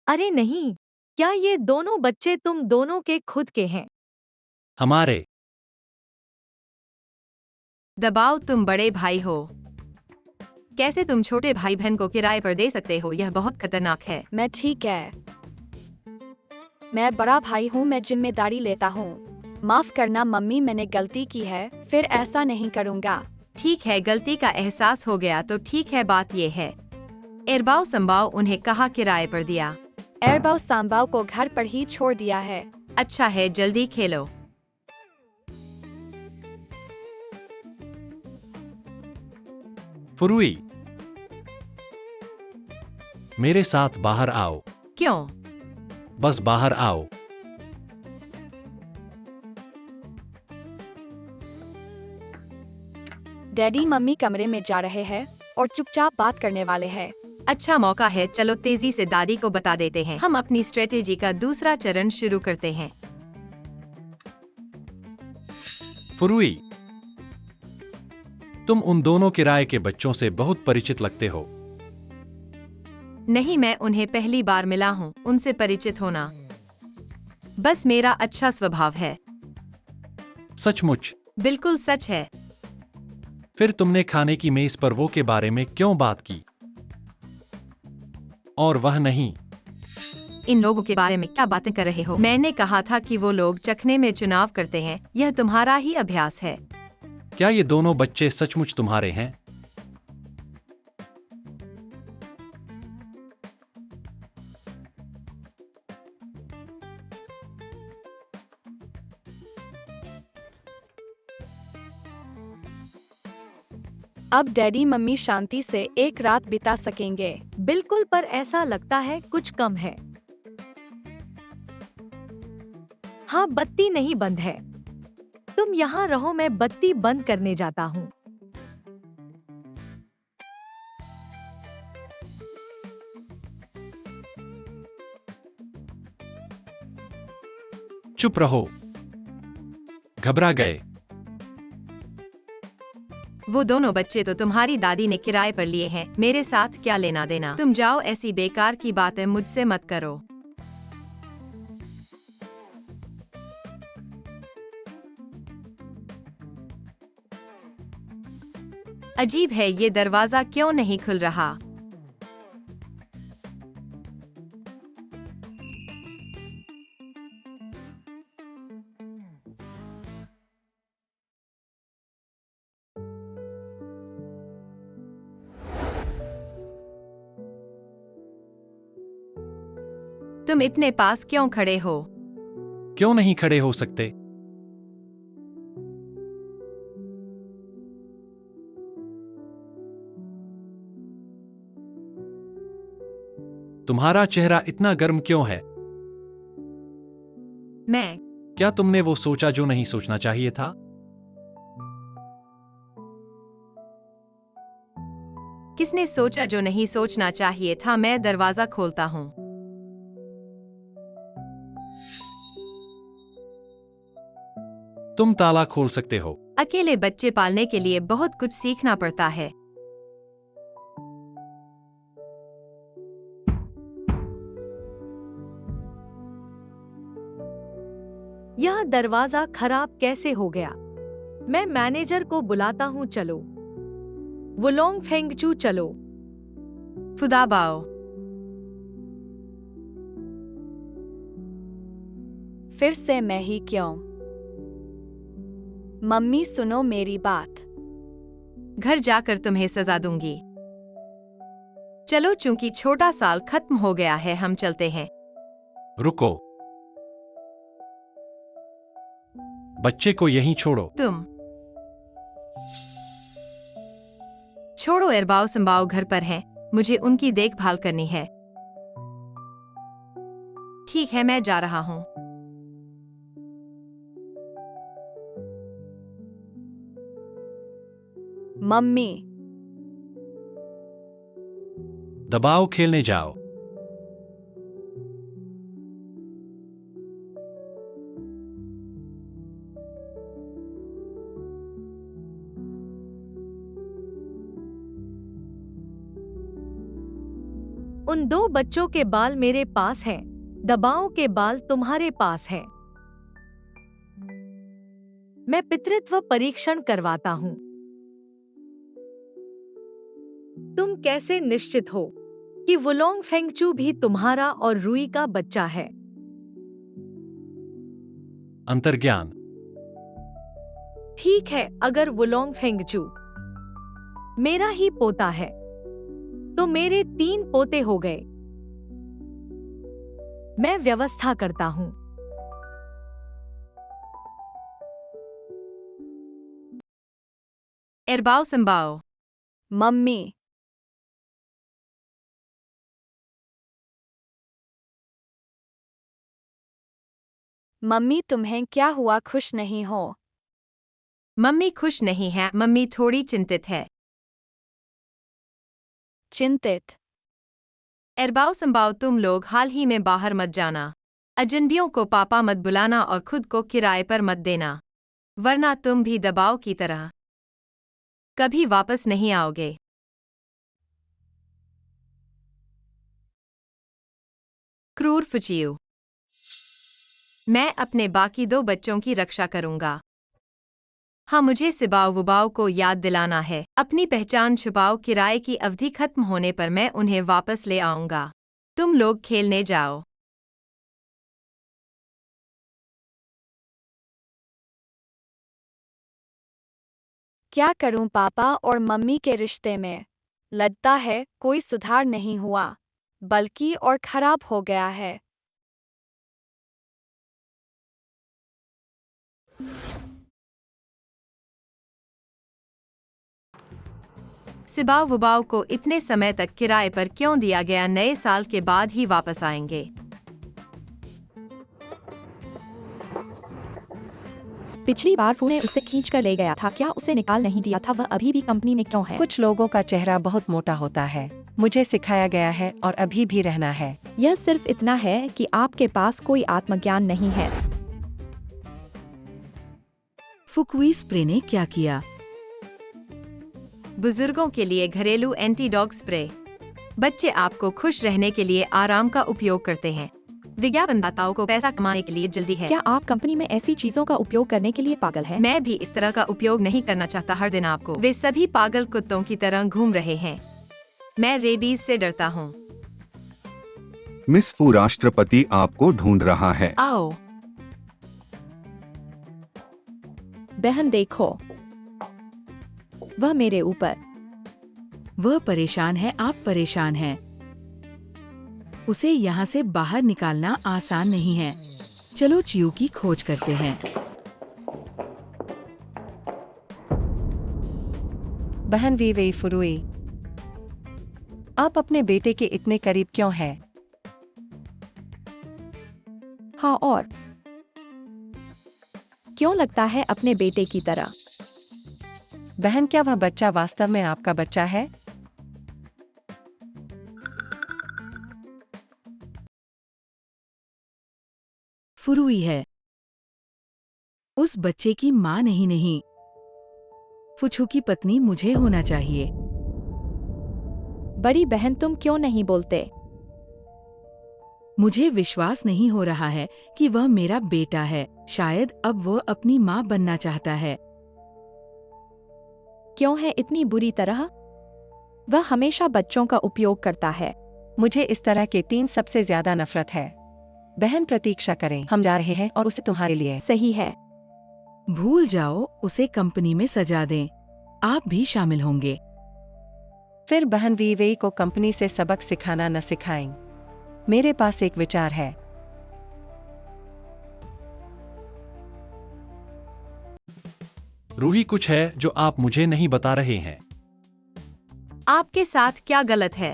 S10: अरे नहीं, क्या ये दोनों बच्चे तुम दोनों के खुद के हैं?
S3: हमारे।
S2: दबाओ, तुम बड़े भाई हो। कैसे तुम छोटे भाई बहन को किराए पर दे सकते हो? यह बहुत खतरनाक है।
S5: मैं ठीक है। मैं बड़ा भाई हूँ, मैं जिम्मेदारी लेता हूँ। माफ करना मम्मी, मैंने गलती की है, फिर ऐसा नहीं करूँगा।
S2: ठीक है, गलती का एहसास हो गया तो ठीक है। बात ये है, एरबाओ संबाओ उन्हें कहाँ किराए पर दिया?
S5: एरबाओ सांबाओ को घर पर ही छोड़ दिया है।
S2: अच्छा है, जल्दी खेलो।
S3: फुरुई, मेरे साथ बाहर आओ।
S2: क्यों?
S3: बस बाहर आओ।
S5: डैडी मम्मी कमरे में जा रहे हैं और चुपचाप बात करने वाले हैं।
S2: अच्छा मौका है, चलो तेजी से दादी को बता देते हैं। हम अपनी स्ट्रेटेजी का दूसरा चरण शुरू करते हैं।
S3: फुरुई, तुम उन दोनों किराए के बच्चों से बहुत परिचित लगते हो।
S2: नहीं, मैं उन्हें पहली बार मिला हूँ, उनसे परिचित होना बस मेरा अच्छा स्वभाव है।
S3: सचमुच?
S2: बिल्कुल सच है।
S3: फिर तुमने खाने की मेज पर वो के बारे में क्यों बात की और वह नहीं?
S2: इन लोगों के बारे में क्या बातें कर रहे हो? मैंने कहा था कि वो लोग चखने में चुनाव करते हैं। यह तुम्हारा ही अभ्यास है।
S3: क्या ये दोनों बच्चे सचमुच तुम्हारे हैं?
S5: अब डैडी मम्मी शांति से एक रात बिता सकेंगे।
S10: बिल्कुल, पर ऐसा लगता है कुछ कम है। हाँ, बत्ती नहीं बंद है। तुम यहाँ रहो, मैं बत्ती बंद करने जाता हूँ।
S3: चुप रहो। घबरा गए।
S2: वो दोनों बच्चे तो तुम्हारी दादी ने किराए पर लिए हैं, मेरे साथ क्या लेना देना। तुम जाओ, ऐसी बेकार की बातें मुझसे मत करो। अजीब है, ये दरवाजा क्यों नहीं खुल रहा? तुम इतने पास क्यों खड़े हो?
S3: क्यों नहीं खड़े हो सकते? तुम्हारा चेहरा इतना गर्म क्यों है?
S2: मैं
S3: क्या तुमने वो सोचा जो नहीं सोचना चाहिए था?
S2: किसने सोचा जो नहीं सोचना चाहिए था? मैं दरवाजा खोलता हूँ।
S3: तुम ताला खोल सकते हो।
S2: अकेले बच्चे पालने के लिए बहुत कुछ सीखना पड़ता है।
S10: यह दरवाजा खराब कैसे हो गया? मैं मैनेजर को बुलाता हूँ, चलो। वुलोंग फेंगचू, चलो।
S2: फुदाबाओ।
S5: फिर से मैं ही क्यों? मम्मी सुनो मेरी बात।
S2: घर जाकर तुम्हें सजा दूंगी। चलो, चूंकि छोटा साल खत्म हो गया है, हम चलते हैं।
S3: रुको। बच्चे को यहीं छोड़ो।
S2: तुम छोड़ो, एरबाओ संबाओ घर पर हैं, मुझे उनकी देखभाल करनी है। ठीक है, मैं जा रहा हूँ।
S5: मम्मी।
S3: दबाओ, खेलने जाओ।
S10: उन दो बच्चों के बाल मेरे पास हैं, दबाओ के बाल तुम्हारे पास हैं। मैं पितृत्व परीक्षण करवाता हूँ। तुम कैसे निश्चित हो कि वुलोंग फेंगचू भी तुम्हारा और रुई का बच्चा है?
S3: अंतर्ज्ञान।
S10: ठीक है, अगर वुलोंग फेंगचू मेरा ही पोता है, तो मेरे 3 पोते हो गए। मैं व्यवस्था करता हूँ।
S2: एरबाओ संबाओ।
S5: मम्मी। मम्मी तुम्हें क्या हुआ, खुश नहीं हो?
S2: मम्मी खुश नहीं है, मम्मी थोड़ी चिंतित है।
S5: चिंतित?
S2: एरबाओ संबाओ, तुम लोग हाल ही में बाहर मत जाना। अजनबियों को पापा मत बुलाना और खुद को किराए पर मत देना, वरना तुम भी दबाव की तरह कभी वापस नहीं आओगे। क्रूर फुचियो। मैं अपने बाकी 2 बच्चों की रक्षा करूंगा। हाँ, मुझे सिबाओ वुबाओ को याद दिलाना है। अपनी पहचान छुपाओ, किराए की अवधि खत्म होने पर मैं उन्हें वापस ले आऊंगा। तुम लोग खेलने जाओ।
S5: क्या करूं पापा और मम्मी के रिश्ते में? लगता है कोई सुधार नहीं हुआ, बल्कि और खराब हो गया है।
S2: सिबाव वुबाव को इतने समय तक किराए पर क्यों दिया गया? नए साल के बाद ही वापस आएंगे।
S4: पिछली बार फू ने उसे खींच कर ले गया था, क्या उसे निकाल नहीं दिया था? वह अभी भी कंपनी में क्यों है?
S8: कुछ लोगों का चेहरा बहुत मोटा होता है, मुझे सिखाया गया है और अभी भी रहना है।
S4: यह सिर्फ इतना है कि आपके पास कोई आत्मज्ञान नहीं है।
S9: फुकवी स्प्रे ने क्या किया?
S2: बुजुर्गों के लिए घरेलू एंटी डॉग स्प्रे। बच्चे आपको खुश रहने के लिए आराम का उपयोग करते हैं। विज्ञापनदाताओं को पैसा कमाने के लिए जल्दी है।
S4: क्या आप कंपनी में ऐसी चीजों का उपयोग करने के लिए पागल हैं?
S2: मैं भी इस तरह का उपयोग नहीं करना चाहता। हर दिन आपको वे सभी पागल कुत्तों की तरह घूम रहे हैं। मैं रेबीज से डरता हूँ।
S7: मिस फू, राष्ट्रपति आपको ढूंढ रहा है।
S2: आओ।
S4: बहन देखो, वह मेरे ऊपर।
S9: वह परेशान है, आप परेशान हैं। उसे यहाँ से बाहर निकालना आसान नहीं है। चलो चियू की खोज करते हैं।
S8: बहन वीवेई फुरुई, आप अपने बेटे के इतने करीब क्यों हैं?
S4: हाँ, और क्यों लगता है अपने बेटे की तरह?
S8: बहन, क्या वह बच्चा वास्तव में आपका बच्चा है?
S9: फुरुई है। उस बच्चे की माँ नहीं। फुछू की पत्नी मुझे होना चाहिए।
S4: बड़ी बहन, तुम क्यों नहीं बोलते?
S9: मुझे विश्वास नहीं हो रहा है कि वह मेरा बेटा है। शायद अब वह अपनी माँ बनना चाहता है।
S4: क्यों है इतनी बुरी तरह? वह हमेशा बच्चों का उपयोग करता है।
S8: मुझे इस तरह के 3 सबसे ज्यादा नफरत है। बहन, प्रतीक्षा करें, हम जा रहे हैं और उसे तुम्हारे लिए।
S4: सही है।
S9: भूल जाओ, उसे कंपनी में सजा दें। आप भी शामिल होंगे।
S8: फिर बहन वीवेई को कंपनी से सबक सिखाना न सिखाएं। मेरे पास एक विचार है।
S3: रूही, कुछ है जो आप मुझे नहीं बता रहे हैं।
S2: आपके साथ क्या गलत है?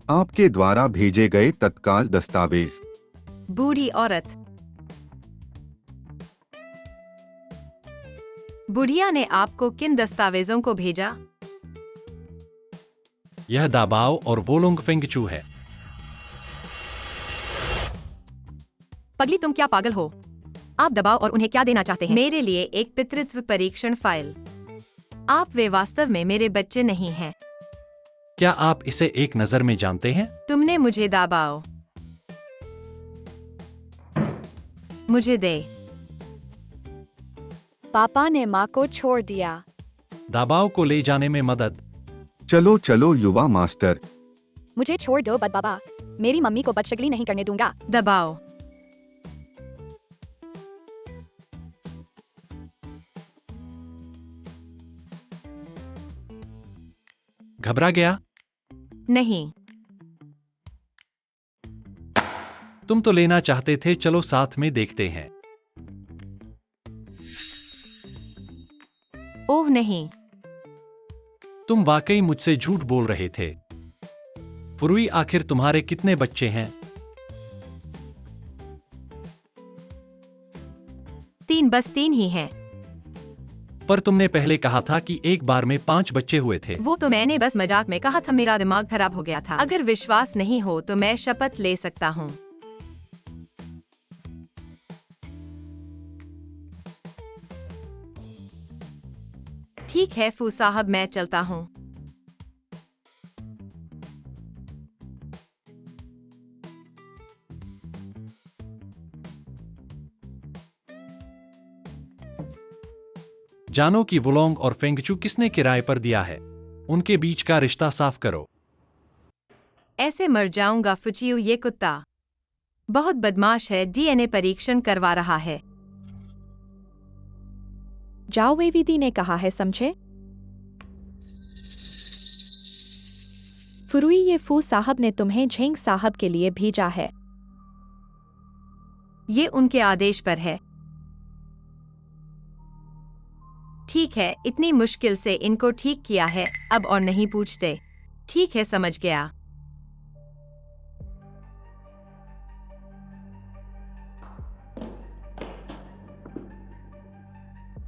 S7: आपके द्वारा भेजे गए तत्काल दस्तावेज।
S2: बूढ़ी औरत। बुढ़िया ने आपको किन दस्तावेजों को भेजा?
S3: यह दाबाओ और वोलोंग फेंगचू है।
S2: पगली, तुम क्या पागल हो? आप दबाओ और उन्हें क्या देना चाहते हैं? मेरे लिए एक पितृत्व परीक्षण फाइल। आप वे वास्तव में मेरे बच्चे नहीं हैं।
S3: क्या आप इसे एक नजर में जानते हैं?
S2: तुमने मुझे दबाओ। मुझे दे।
S5: पापा ने माँ को छोड़ दिया।
S3: दाबाओ को ले जाने में मदद।
S7: चलो चलो युवा मास्टर।
S5: मुझे छोड़ दो बदबाबा। मेरी मम्मी को बदशगली नहीं करने दूंगा।
S2: दबाओ।
S3: घबरा गया?
S2: नहीं।
S3: तुम तो लेना चाहते थे, चलो साथ में देखते हैं।
S2: ओह नहीं।
S3: तुम वाकई मुझसे झूठ बोल रहे थे। फुरुई, आखिर तुम्हारे कितने बच्चे हैं?
S2: 3, बस 3 ही हैं।
S3: पर तुमने पहले कहा था कि एक बार में 5 बच्चे हुए थे।
S2: वो तो मैंने बस मजाक में कहा था, मेरा दिमाग खराब हो गया था। अगर विश्वास नहीं हो तो मैं शपथ ले सकता हूँ। ठीक है फू साहब, मैं चलता हूँ।
S3: जानो कि वुलोंग और फेंगचू किसने किराए पर दिया है। उनके बीच का रिश्ता साफ करो।
S2: ऐसे मर जाऊंगा फुचियू, ये कुत्ता बहुत बदमाश है। डीएनए परीक्षण करवा रहा है।
S4: जाओ, वेवीदी ने कहा है, समझे? फुरुई, ये फू साहब ने तुम्हें झेंग साहब के लिए भेजा है।
S2: ये उनके आदेश पर है। ठीक है, इतनी मुश्किल से इनको ठीक किया है, अब और नहीं पूछते। ठीक है, समझ गया।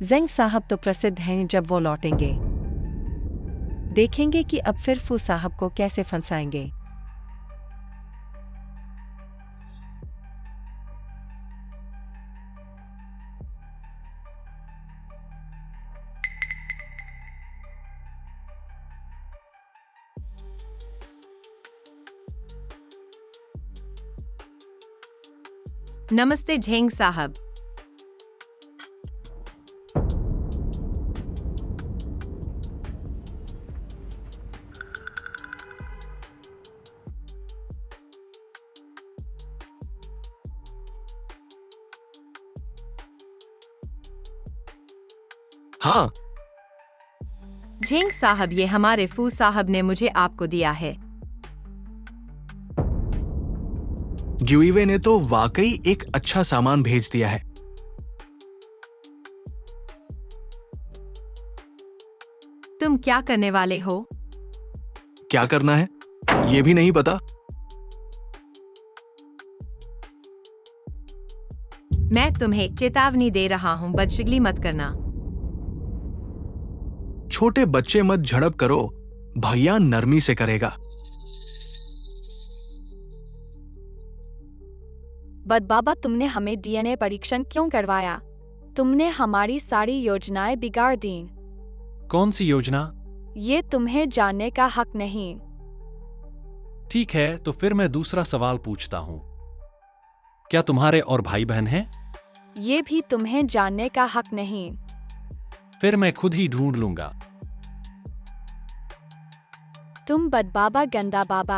S8: जेंग साहब तो प्रसिद्ध हैं, जब वो लौटेंगे देखेंगे कि अब फिर फू साहब को कैसे फंसाएंगे।
S2: नमस्ते झेंग साहब।
S1: हाँ,
S2: झेंग साहब, ये हमारे फू साहब ने मुझे आपको दिया है।
S1: ग्युइवे ने तो वाकई एक अच्छा सामान भेज दिया है।
S2: तुम क्या करने वाले हो?
S1: क्या करना है ये भी नहीं पता।
S2: मैं तुम्हें चेतावनी दे रहा हूँ, बदशगली मत करना।
S1: छोटे बच्चे मत झड़प करो, भैया नरमी से करेगा।
S5: बदबाबा, तुमने हमें डीएनए परीक्षण क्यों करवाया? तुमने हमारी सारी योजनाएं बिगाड़ दी।
S3: कौन सी योजना?
S5: ये तुम्हें जानने का हक नहीं।
S3: ठीक है, तो फिर मैं दूसरा सवाल पूछता हूँ। क्या तुम्हारे और भाई बहन हैं?
S5: ये भी तुम्हें जानने का हक नहीं।
S3: फिर मैं खुद ही ढूंढ लूंगा।
S5: तुम बदबाबा, गंदा बाबा।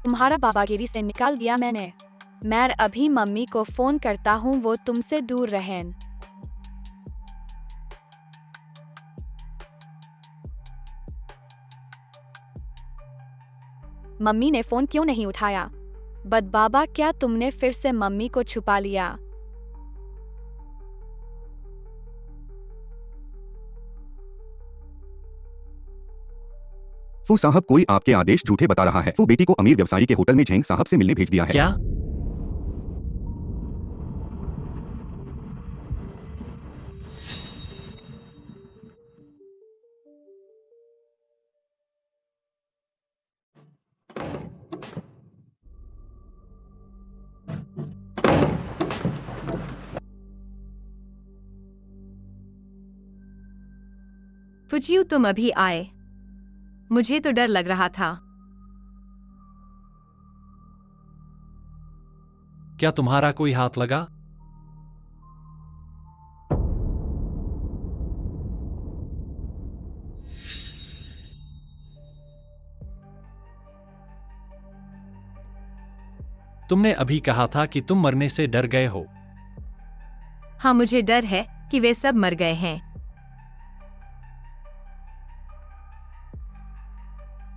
S5: तुम्हारा बाबागिरी से निकाल दिया मैंने। मैं अभी मम्मी को फोन करता हूँ, वो तुमसे दूर रहें। मम्मी ने फोन क्यों नहीं उठाया? बदबाबा, क्या तुमने फिर से मम्मी को छुपा लिया?
S7: फू साहब, कोई आपके आदेश झूठे बता रहा है। फू बेटी को अमीर व्यवसायी के होटल में झेंग साहब से मिलने भेज दिया है।
S3: क्या?
S2: फुचियू, तुम अभी आए। मुझे तो डर लग रहा था।
S3: क्या तुम्हारा कोई हाथ लगा? तुमने अभी कहा था कि तुम मरने से डर गए हो।
S2: हाँ, मुझे डर है कि वे सब मर गए हैं।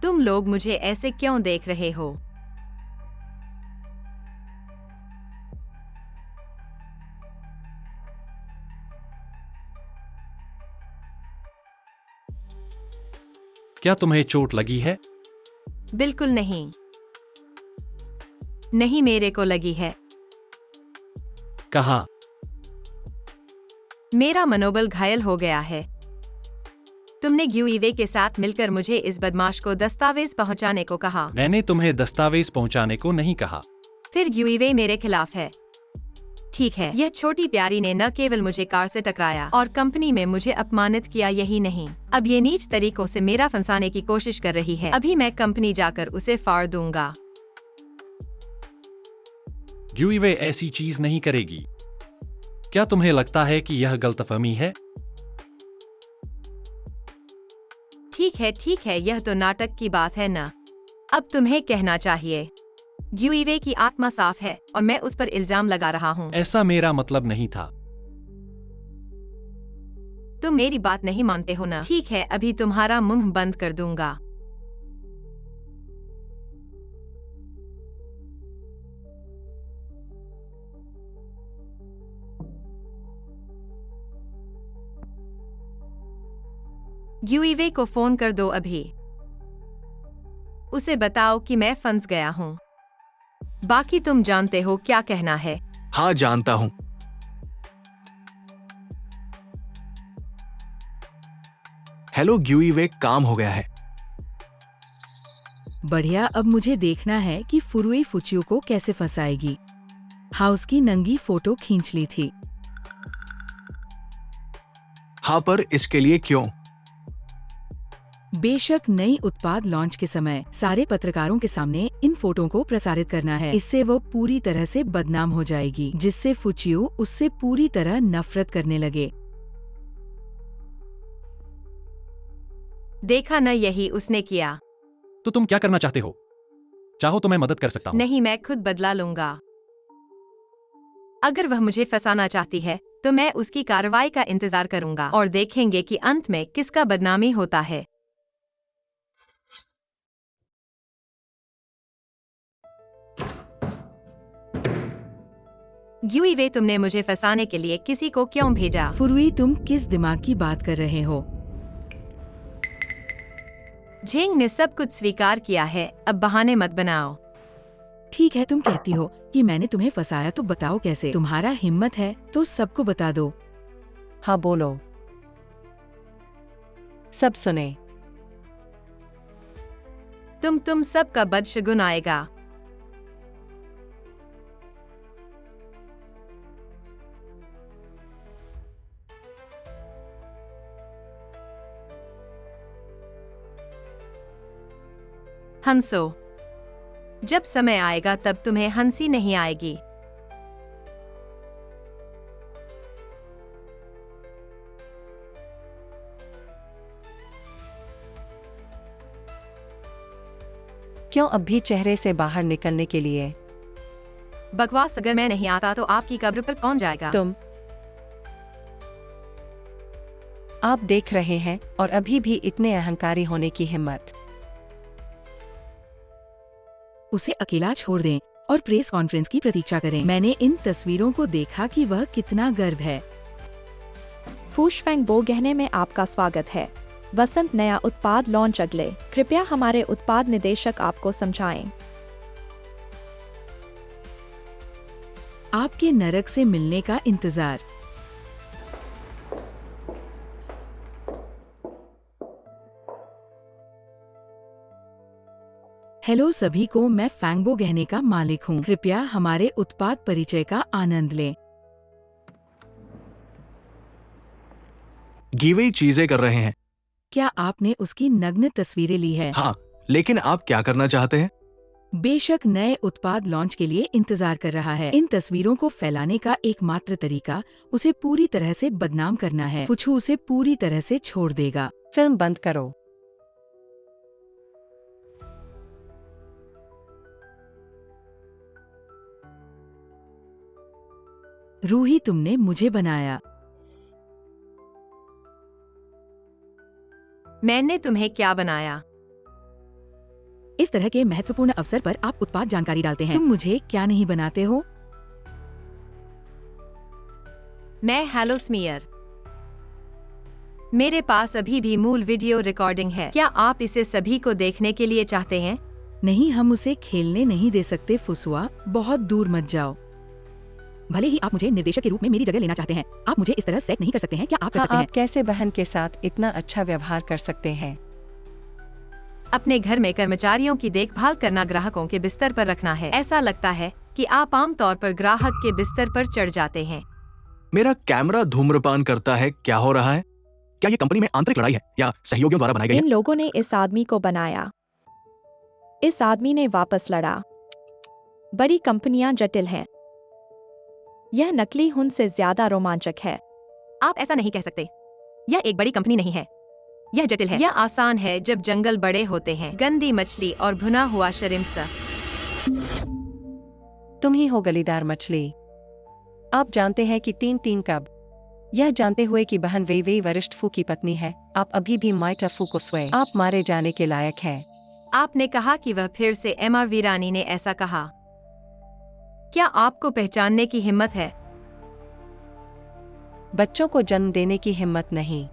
S2: तुम लोग मुझे ऐसे क्यों देख रहे हो?
S3: क्या तुम्हें चोट लगी है?
S2: बिल्कुल नहीं। नहीं, मेरे को लगी है।
S3: कहाँ?
S2: मेरा मनोबल घायल हो गया है। तुमने ग्युइवे के साथ मिलकर मुझे इस बदमाश को दस्तावेज पहुंचाने को कहा।
S3: मैंने तुम्हें दस्तावेज पहुंचाने को नहीं कहा।
S2: फिर ग्युइवे मेरे खिलाफ है। ठीक है, यह छोटी प्यारी ने न केवल मुझे कार से टकराया और कंपनी में मुझे अपमानित किया, यही नहीं, अब ये नीच तरीकों से मेरा फंसाने की कोशिश कर रही है। अभी मैं कंपनी जाकर उसे फाड़ दूंगा।
S3: ग्युइवे ऐसी चीज नहीं करेगी। क्या तुम्हें लगता है कि यह गलतफहमी है?
S2: ठीक है, यह तो नाटक की बात है ना। अब तुम्हें कहना चाहिए। ग्युइवे की आत्मा साफ है और मैं उस पर इल्जाम लगा रहा हूँ।
S3: ऐसा मेरा मतलब नहीं था।
S2: तुम मेरी बात नहीं मानते हो ना? ठीक है, अभी तुम्हारा मुंह बंद कर दूंगा। यूईवे को फोन कर दो अभी। उसे बताओ कि मैं फंस गया हूँ। बाकी तुम जानते हो क्या कहना है।
S1: हाँ, जानता हूँ। हेलो ग्यूईवे, काम हो गया है।
S9: बढ़िया, अब मुझे देखना है कि फुरुई फुचियो को कैसे फंसाएगी। हाउस की नंगी फोटो खींच ली थी।
S1: हाँ, पर इसके लिए क्यों?
S9: बेशक नई उत्पाद लॉन्च के समय सारे पत्रकारों के सामने इन फोटो को प्रसारित करना है। इससे वो पूरी तरह से बदनाम हो जाएगी, जिससे फुचियो उससे पूरी तरह नफरत करने लगे।
S2: देखा न, यही उसने किया।
S3: तो तुम क्या करना चाहते हो? चाहो तो मैं मदद कर सकता हूँ।
S2: नहीं, मैं खुद बदला लूंगा। अगर वह मुझे फंसाना चाहती है तो मैं उसकी कार्रवाई का इंतजार करूंगा और देखेंगे कि अंत में किसका बदनामी होता है। यूईवे, तुमने मुझे फंसाने के लिए किसी को क्यों भेजा?
S9: फुरुई, तुम किस दिमाग की बात कर रहे हो?
S2: झेंग ने सब कुछ स्वीकार किया है, अब बहाने मत बनाओ।
S9: ठीक है, तुम कहती हो कि मैंने तुम्हें फंसाया, तो बताओ कैसे? तुम्हारा हिम्मत है तो सबको बता दो।
S8: हाँ बोलो, सब सुने।
S2: तुम सबका बदशगुन आएगा। हंसो, जब समय आएगा तब तुम्हें हंसी नहीं आएगी।
S8: क्यों अब भी चेहरे से बाहर निकलने के लिए?
S2: बकवास, अगर मैं नहीं आता तो आपकी कब्र पर कौन जाएगा?
S8: तुम। आप देख रहे हैं, और अभी भी इतने अहंकारी होने की हिम्मत।
S9: उसे अकेला छोड़ दें और प्रेस कॉन्फ्रेंस की प्रतीक्षा करें। मैंने इन तस्वीरों को देखा कि वह कितना गर्व है।
S4: फूशफेंग बो गहने में आपका स्वागत है। वसंत नया उत्पाद लॉन्च अगले। कृपया हमारे उत्पाद निदेशक आपको समझाएं।
S9: आपके नरक से मिलने का इंतजार। हेलो सभी को, मैं फैंगबो गहने का मालिक हूँ। कृपया हमारे उत्पाद परिचय का आनंद लें।
S1: गिवेई चीजें कर रहे हैं।
S9: क्या आपने उसकी नग्न तस्वीरें ली है?
S1: हाँ, लेकिन आप क्या करना चाहते हैं?
S9: बेशक नए उत्पाद लॉन्च के लिए इंतजार कर रहा है। इन तस्वीरों को फैलाने का एकमात्र तरीका उसे पूरी तरह से बदनाम करना है। फुचू उसे पूरी तरह से छोड़ देगा।
S8: फिल्म बंद करो।
S9: रूही, तुमने मुझे बनाया।
S2: मैंने तुम्हें क्या बनाया?
S9: इस तरह के महत्वपूर्ण अवसर पर आप उत्पाद जानकारी डालते हैं। तुम मुझे क्या नहीं बनाते हो?
S2: मैं हेलो स्मीयर। मेरे पास अभी भी मूल वीडियो रिकॉर्डिंग है। क्या आप इसे सभी को देखने के लिए चाहते हैं?
S9: नहीं, हम उसे खेलने नहीं दे सकते। फुसुआ, बहुत दूर मत जाओ। भले ही आप मुझे निर्देशक के रूप में मेरी जगह लेना चाहते हैं, आप मुझे इस तरह सेट नहीं कर सकते हैं। क्या आप कर सकते
S8: आप
S9: हैं?
S8: कैसे बहन के साथ इतना अच्छा व्यवहार कर सकते हैं?
S2: अपने घर में कर्मचारियों की देखभाल करना ग्राहकों के बिस्तर पर रखना है। ऐसा लगता है कि आप आमतौर पर ग्राहक के बिस्तर पर चढ़ जाते हैं।
S1: मेरा कैमरा धूम्रपान करता है, क्या हो रहा है? क्या ये कंपनी में आंतरिक लड़ाई है या सहयोगियों द्वारा बनाई गई है?
S4: इन लोगों ने इस आदमी को बनाया। इस आदमी ने वापस लड़ा। बड़ी कंपनियां जटिल हैं। यह नकली हुन से ज्यादा रोमांचक है।
S2: आप ऐसा नहीं कह सकते। यह एक बड़ी कंपनी नहीं है, यह जटिल है। यह आसान है जब जंगल बड़े होते हैं। गंदी मछली और भुना हुआ शरिम्प्स।
S8: तुम ही हो गलीदार मछली। आप जानते हैं कि 3-3 कब? यह जानते हुए कि बहन वेई वेई वरिष्ठ फू की पत्नी है, आप अभी भी माइटा फू को स्वयं आप मारे जाने के लायक हैं।
S2: आपने कहा कि वह फिर से एमा वीरानी ने ऐसा कहा। क्या आपको पहचानने की हिम्मत है?
S8: बच्चों को जन्म देने की हिम्मत नहीं।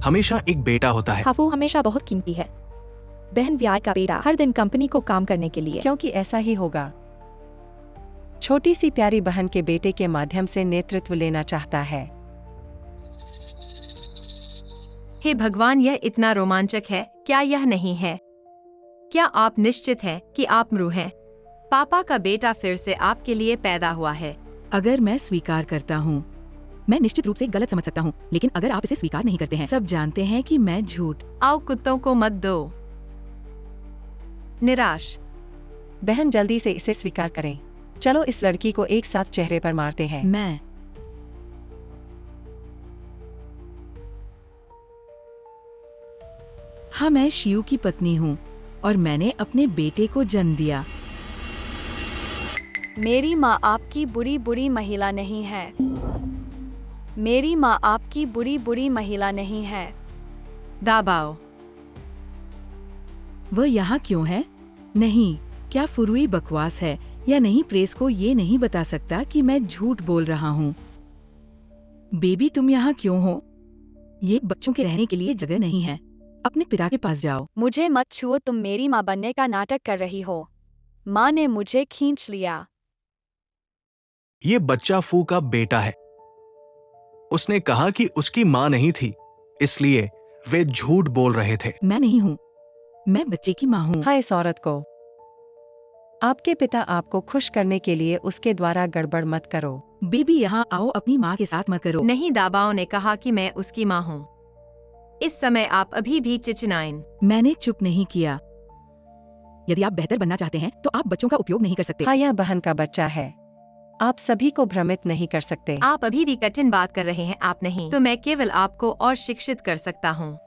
S1: हमेशा एक बेटा होता है।
S4: हाफू हमेशा बहुत कीमती है। बहन व्याय का बेटा हर दिन कंपनी को काम करने के लिए।
S8: क्योंकि ऐसा ही होगा। छोटी सी प्यारी बहन के बेटे के माध्यम से नेतृत्व लेना चाहता है।
S2: हे भगवान, यह इतना रोमांचक है, क्या यह नहीं है? क्या आप निश्चित हैं कि आप मृ हैं? पापा का बेटा फिर से आपके लिए पैदा हुआ है।
S9: अगर मैं स्वीकार करता हूँ, मैं निश्चित रूप से गलत समझ सकता हूँ, लेकिन अगर आप इसे स्वीकार नहीं करते हैं, सब जानते हैं कि मैं झूठ।
S2: आओ कुत्तों को मत दो। निराश।
S8: बहन जल्दी से इसे स्वीकार करें। चलो इस लड़की को एक साथ चेहरे पर मारते हैं।
S9: हाँ, मैं शियू की पत्नी हूँ और मैंने अपने बेटे को जन्म दिया।
S5: मेरी माँ आपकी बुरी बुरी महिला नहीं है। मेरी माँ आपकी बुरी बुरी महिला नहीं है।
S2: दाबाओ।
S9: वह यहाँ क्यों है? नहीं, क्या फुरुई बकवास है या नहीं? प्रेस को ये नहीं बता सकता कि मैं झूठ बोल रहा हूँ। बेबी, तुम यहाँ क्यों हो? ये बच्चों के रहने के लिए जगह नहीं है। अपने पिता के पास जाओ।
S5: मुझे मत छुओ, तुम मेरी माँ बनने का नाटक कर रही हो। माँ ने मुझे खींच लिया।
S1: ये बच्चा फू का बेटा है। उसने कहा कि उसकी माँ नहीं थी, इसलिए वे झूठ बोल रहे थे।
S9: मैं नहीं हूँ, मैं बच्चे की माँ हूँ।
S8: हाँ, इस औरत को। आपके पिता आपको खुश करने के लिए उसके द्वारा गड़बड़ मत करो।
S9: बेबी, यहाँ आओ, अपनी माँ के साथ मत करो।
S2: नहीं, दाबाओ ने कहा कि मैं उसकी माँ हूँ। इस समय आप अभी भी चिचनाइन।
S9: मैंने चुप नहीं किया। यदि आप बेहतर बनना चाहते हैं तो आप बच्चों का उपयोग नहीं कर सकते।
S8: हाँ, यह बहन का बच्चा है। आप सभी को भ्रमित नहीं कर सकते।
S2: आप अभी भी कठिन बात कर रहे हैं। आप नहीं तो मैं केवल आपको और शिक्षित कर सकता हूँ।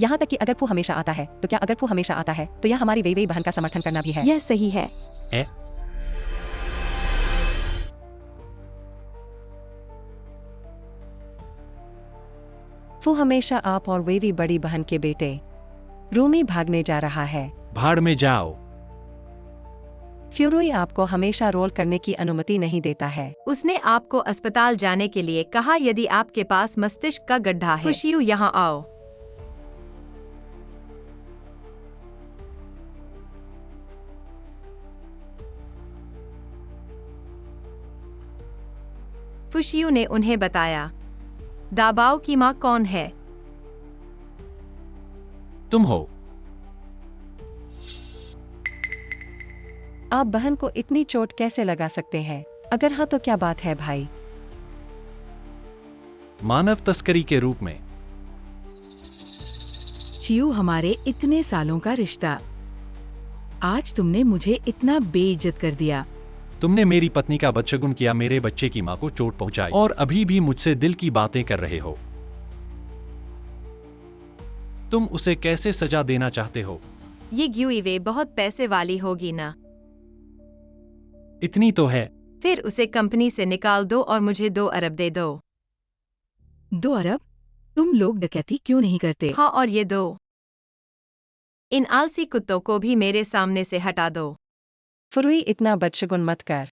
S8: यहाँ तक कि अगर फू हमेशा आता है तो क्या अगर फू हमेशा आता है तो यह हमारी वेई वेई बहन का समर्थन करना भी है।
S4: यह सही है।
S8: फू हमेशा आप और वेवी बड़ी बहन के बेटे रूमी भागने जा रहा है।
S3: भाड़ में जाओ।
S8: फ्यूरुई आपको हमेशा रोल करने की अनुमति नहीं देता है।
S2: उसने आपको अस्पताल जाने के लिए कहा यदि आपके पास मस्तिष्क का गड्ढा है। खुशियों, यहाँ आओ। खुशियों ने उन्हें बताया। दाबाओ की माँ कौन है?
S3: तुम हो।
S8: आप बहन को इतनी चोट कैसे लगा सकते हैं? अगर हाँ तो क्या बात है भाई?
S3: मानव तस्करी के रूप में।
S9: चियू, हमारे इतने सालों का रिश्ता, आज तुमने मुझे इतना बेइज्जत कर दिया।
S3: तुमने मेरी पत्नी का बदशगुन किया, मेरे बच्चे की माँ को चोट पहुंचाई और अभी भी मुझसे दिल की बातें कर रहे हो। तुम उसे कैसे सजा देना चाहते हो?
S2: ये ग्यूईवे बहुत पैसे वाली होगी ना?
S3: इतनी तो है।
S2: फिर उसे कंपनी से निकाल दो और मुझे 2 अरब दे दो।
S9: 2 अरब? तुम लोग डकैती क्यों नहीं करते?
S2: हाँ, और ये 2 इन आलसी कुत्तों को भी मेरे सामने से हटा दो।
S8: फुरुई, इतना बदशगुन मत कर।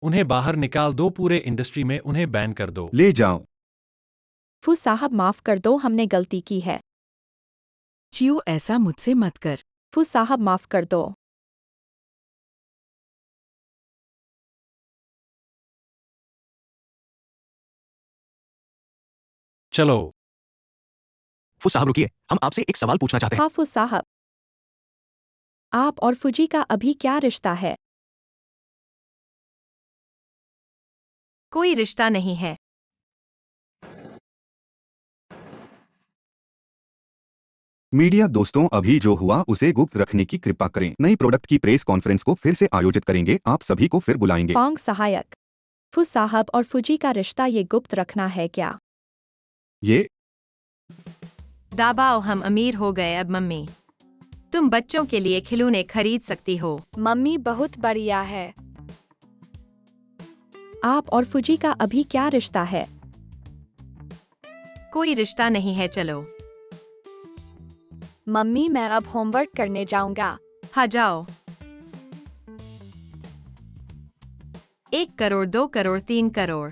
S3: उन्हें बाहर निकाल दो, पूरे इंडस्ट्री में उन्हें बैन कर दो।
S7: ले जाओ।
S4: फू साहब, माफ कर दो, हमने गलती की है।
S9: चियू, ऐसा मुझसे मत कर।
S4: फू साहब, माफ कर दो।
S3: चलो।
S1: फू साहब रुकिए, हम आपसे एक सवाल पूछना चाहते हैं।
S4: हाँ फू साहब, आप और फुजी का अभी क्या रिश्ता है?
S2: कोई रिश्ता नहीं है।
S7: मीडिया दोस्तों, अभी जो हुआ उसे गुप्त रखने की कृपा करें। नई प्रोडक्ट की प्रेस कॉन्फ्रेंस को फिर से आयोजित करेंगे, आप सभी को फिर बुलाएंगे।
S4: पोंग सहायक, फू साहब और फुजी का रिश्ता ये गुप्त रखना है क्या?
S7: ये
S2: दाबाओ, हम अमीर हो गए अब मम्मी। तुम बच्चों के लिए खिलौने खरीद सकती हो।
S5: मम्मी बहुत बढ़िया है।
S4: आप और फुजी का अभी क्या रिश्ता है?
S2: कोई रिश्ता नहीं है, चलो।
S5: मम्मी मैं अब होमवर्क करने जाऊंगा।
S2: हाँ जाओ। 1 करोड़, 2 करोड़, 3 करोड़।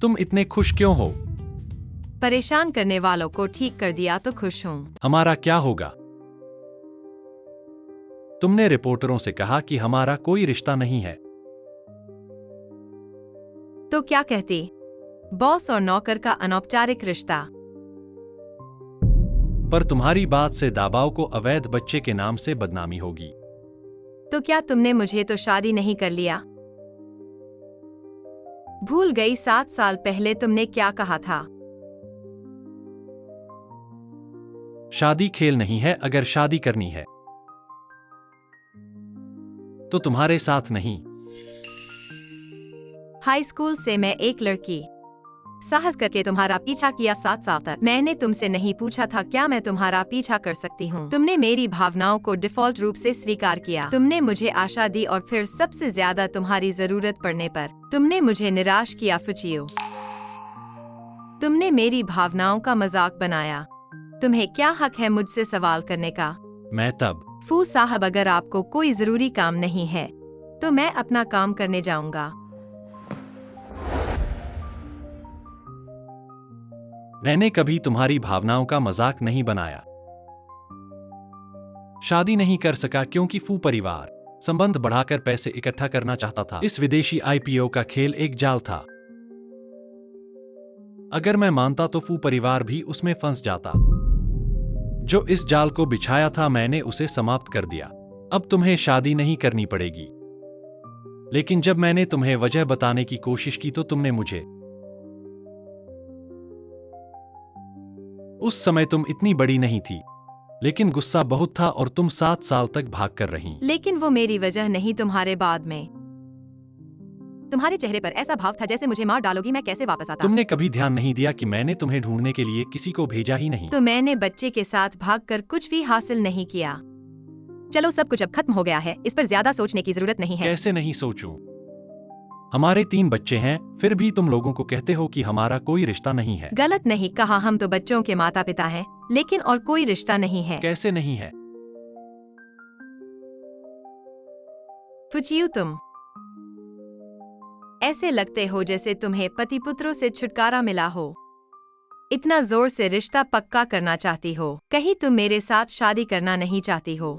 S3: तुम इतने खुश क्यों हो?
S2: परेशान करने वालों को ठीक कर दिया तो खुश हूँ।
S3: हमारा क्या होगा? तुमने रिपोर्टरों से कहा कि हमारा कोई रिश्ता नहीं है।
S2: तो क्या कहती? बॉस और नौकर का अनौपचारिक रिश्ता।
S3: पर तुम्हारी बात से दाबाव को अवैध बच्चे के नाम से बदनामी होगी।
S2: तो क्या तुमने मुझे तो शादी नहीं कर लिया? भूल गई 7 साल पहले तुमने क्या कहा था?
S3: शादी खेल नहीं है, अगर शादी करनी है तो तुम्हारे साथ नहीं।
S2: हाई स्कूल से मैं एक लड़की साहस करके तुम्हारा पीछा किया 7 साल तक। मैंने तुमसे नहीं पूछा था क्या मैं तुम्हारा पीछा कर सकती हूँ। तुमने मेरी भावनाओं को डिफॉल्ट रूप से स्वीकार किया। तुमने मुझे आशा दी और फिर सबसे ज्यादा तुम्हारी जरूरत पड़ने पर तुमने मुझे निराश किया फुचियो। तुमने मेरी भावनाओं का मजाक बनाया। तुम्हें क्या हक है मुझसे सवाल करने का?
S3: मैं तब
S2: फू साहब, अगर आपको कोई जरूरी काम नहीं है तो मैं अपना काम करने जाऊंगा।
S3: मैंने कभी तुम्हारी भावनाओं का मजाक नहीं बनाया। शादी नहीं कर सका क्योंकि फू परिवार संबंध बढ़ाकर पैसे इकट्ठा करना चाहता था। इस विदेशी आईपीओ का खेल एक जाल था। अगर मैं मानता तो फू परिवार भी उसमें फंस जाता। जो इस जाल को बिछाया था मैंने उसे समाप्त कर दिया। अब तुम्हें शादी नहीं करनी पड़ेगी। लेकिन जब मैंने तुम्हें वजह बताने की कोशिश की तो तुमने मुझे उस समय तुम इतनी बड़ी नहीं थी, लेकिन गुस्सा बहुत था और तुम 7 साल तक भाग कर रही।
S2: लेकिन वो मेरी वजह नहीं, तुम्हारे बाद में तुम्हारे चेहरे पर ऐसा भाव था जैसे मुझे मार डालोगी, मैं कैसे वापस आता?
S3: तुमने कभी ध्यान नहीं दिया कि मैंने तुम्हें ढूंढने के लिए किसी को भेजा ही नहीं।
S2: तो मैंने बच्चे के साथ भागकर कुछ भी हासिल नहीं किया। चलो सब कुछ अब खत्म हो गया है, इस पर ज्यादा सोचने की जरूरत नहीं है।
S3: कैसे नहीं सोचूं? हमारे 3 बच्चे हैं, फिर भी तुम लोगों को कहते हो कि हमारा कोई रिश्ता नहीं है।
S2: गलत नहीं कहा, हम तो बच्चों के माता पिता हैं, लेकिन और कोई रिश्ता नहीं है।
S3: कैसे नहीं है?
S2: फुचियू, तुम ऐसे लगते हो जैसे तुम्हें पति पुत्रों से छुटकारा मिला हो। इतना जोर से रिश्ता पक्का करना चाहती हो, कहीं तुम मेरे साथ शादी करना नहीं चाहती हो?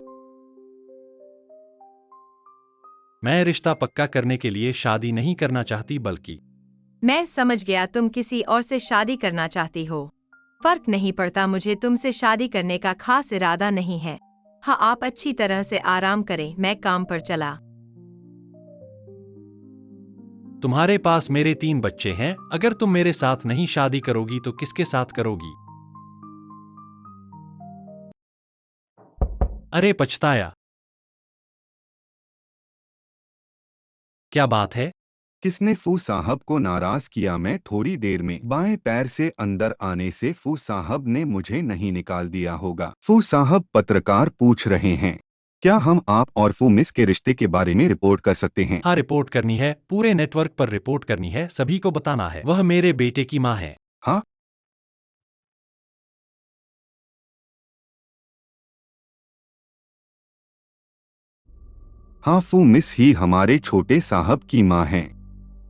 S3: मैं रिश्ता पक्का करने के लिए शादी नहीं करना चाहती, बल्कि
S2: मैं समझ गया, तुम किसी और से शादी करना चाहती हो। फर्क नहीं पड़ता, मुझे तुमसे शादी करने का खास इरादा नहीं है। हाँ, आप अच्छी तरह से आराम करें, मैं काम पर चला।
S3: तुम्हारे पास मेरे 3 बच्चे हैं, अगर तुम मेरे साथ नहीं शादी करोगी तो किसके साथ करोगी? अरे पछताया। क्या बात है?
S7: किसने फू साहब को नाराज किया? मैं थोड़ी देर में बाएं पैर से अंदर आने से फू साहब ने मुझे नहीं निकाल दिया होगा। फू साहब, पत्रकार पूछ रहे हैं, क्या हम आप और फू मिस के रिश्ते के बारे में रिपोर्ट कर सकते हैं?
S3: हाँ, रिपोर्ट करनी है, पूरे नेटवर्क पर रिपोर्ट करनी है, सभी को बताना है। वह मेरे बेटे की माँ है।
S7: हाँ, हाँ, फू मिस ही हमारे छोटे साहब की माँ हैं।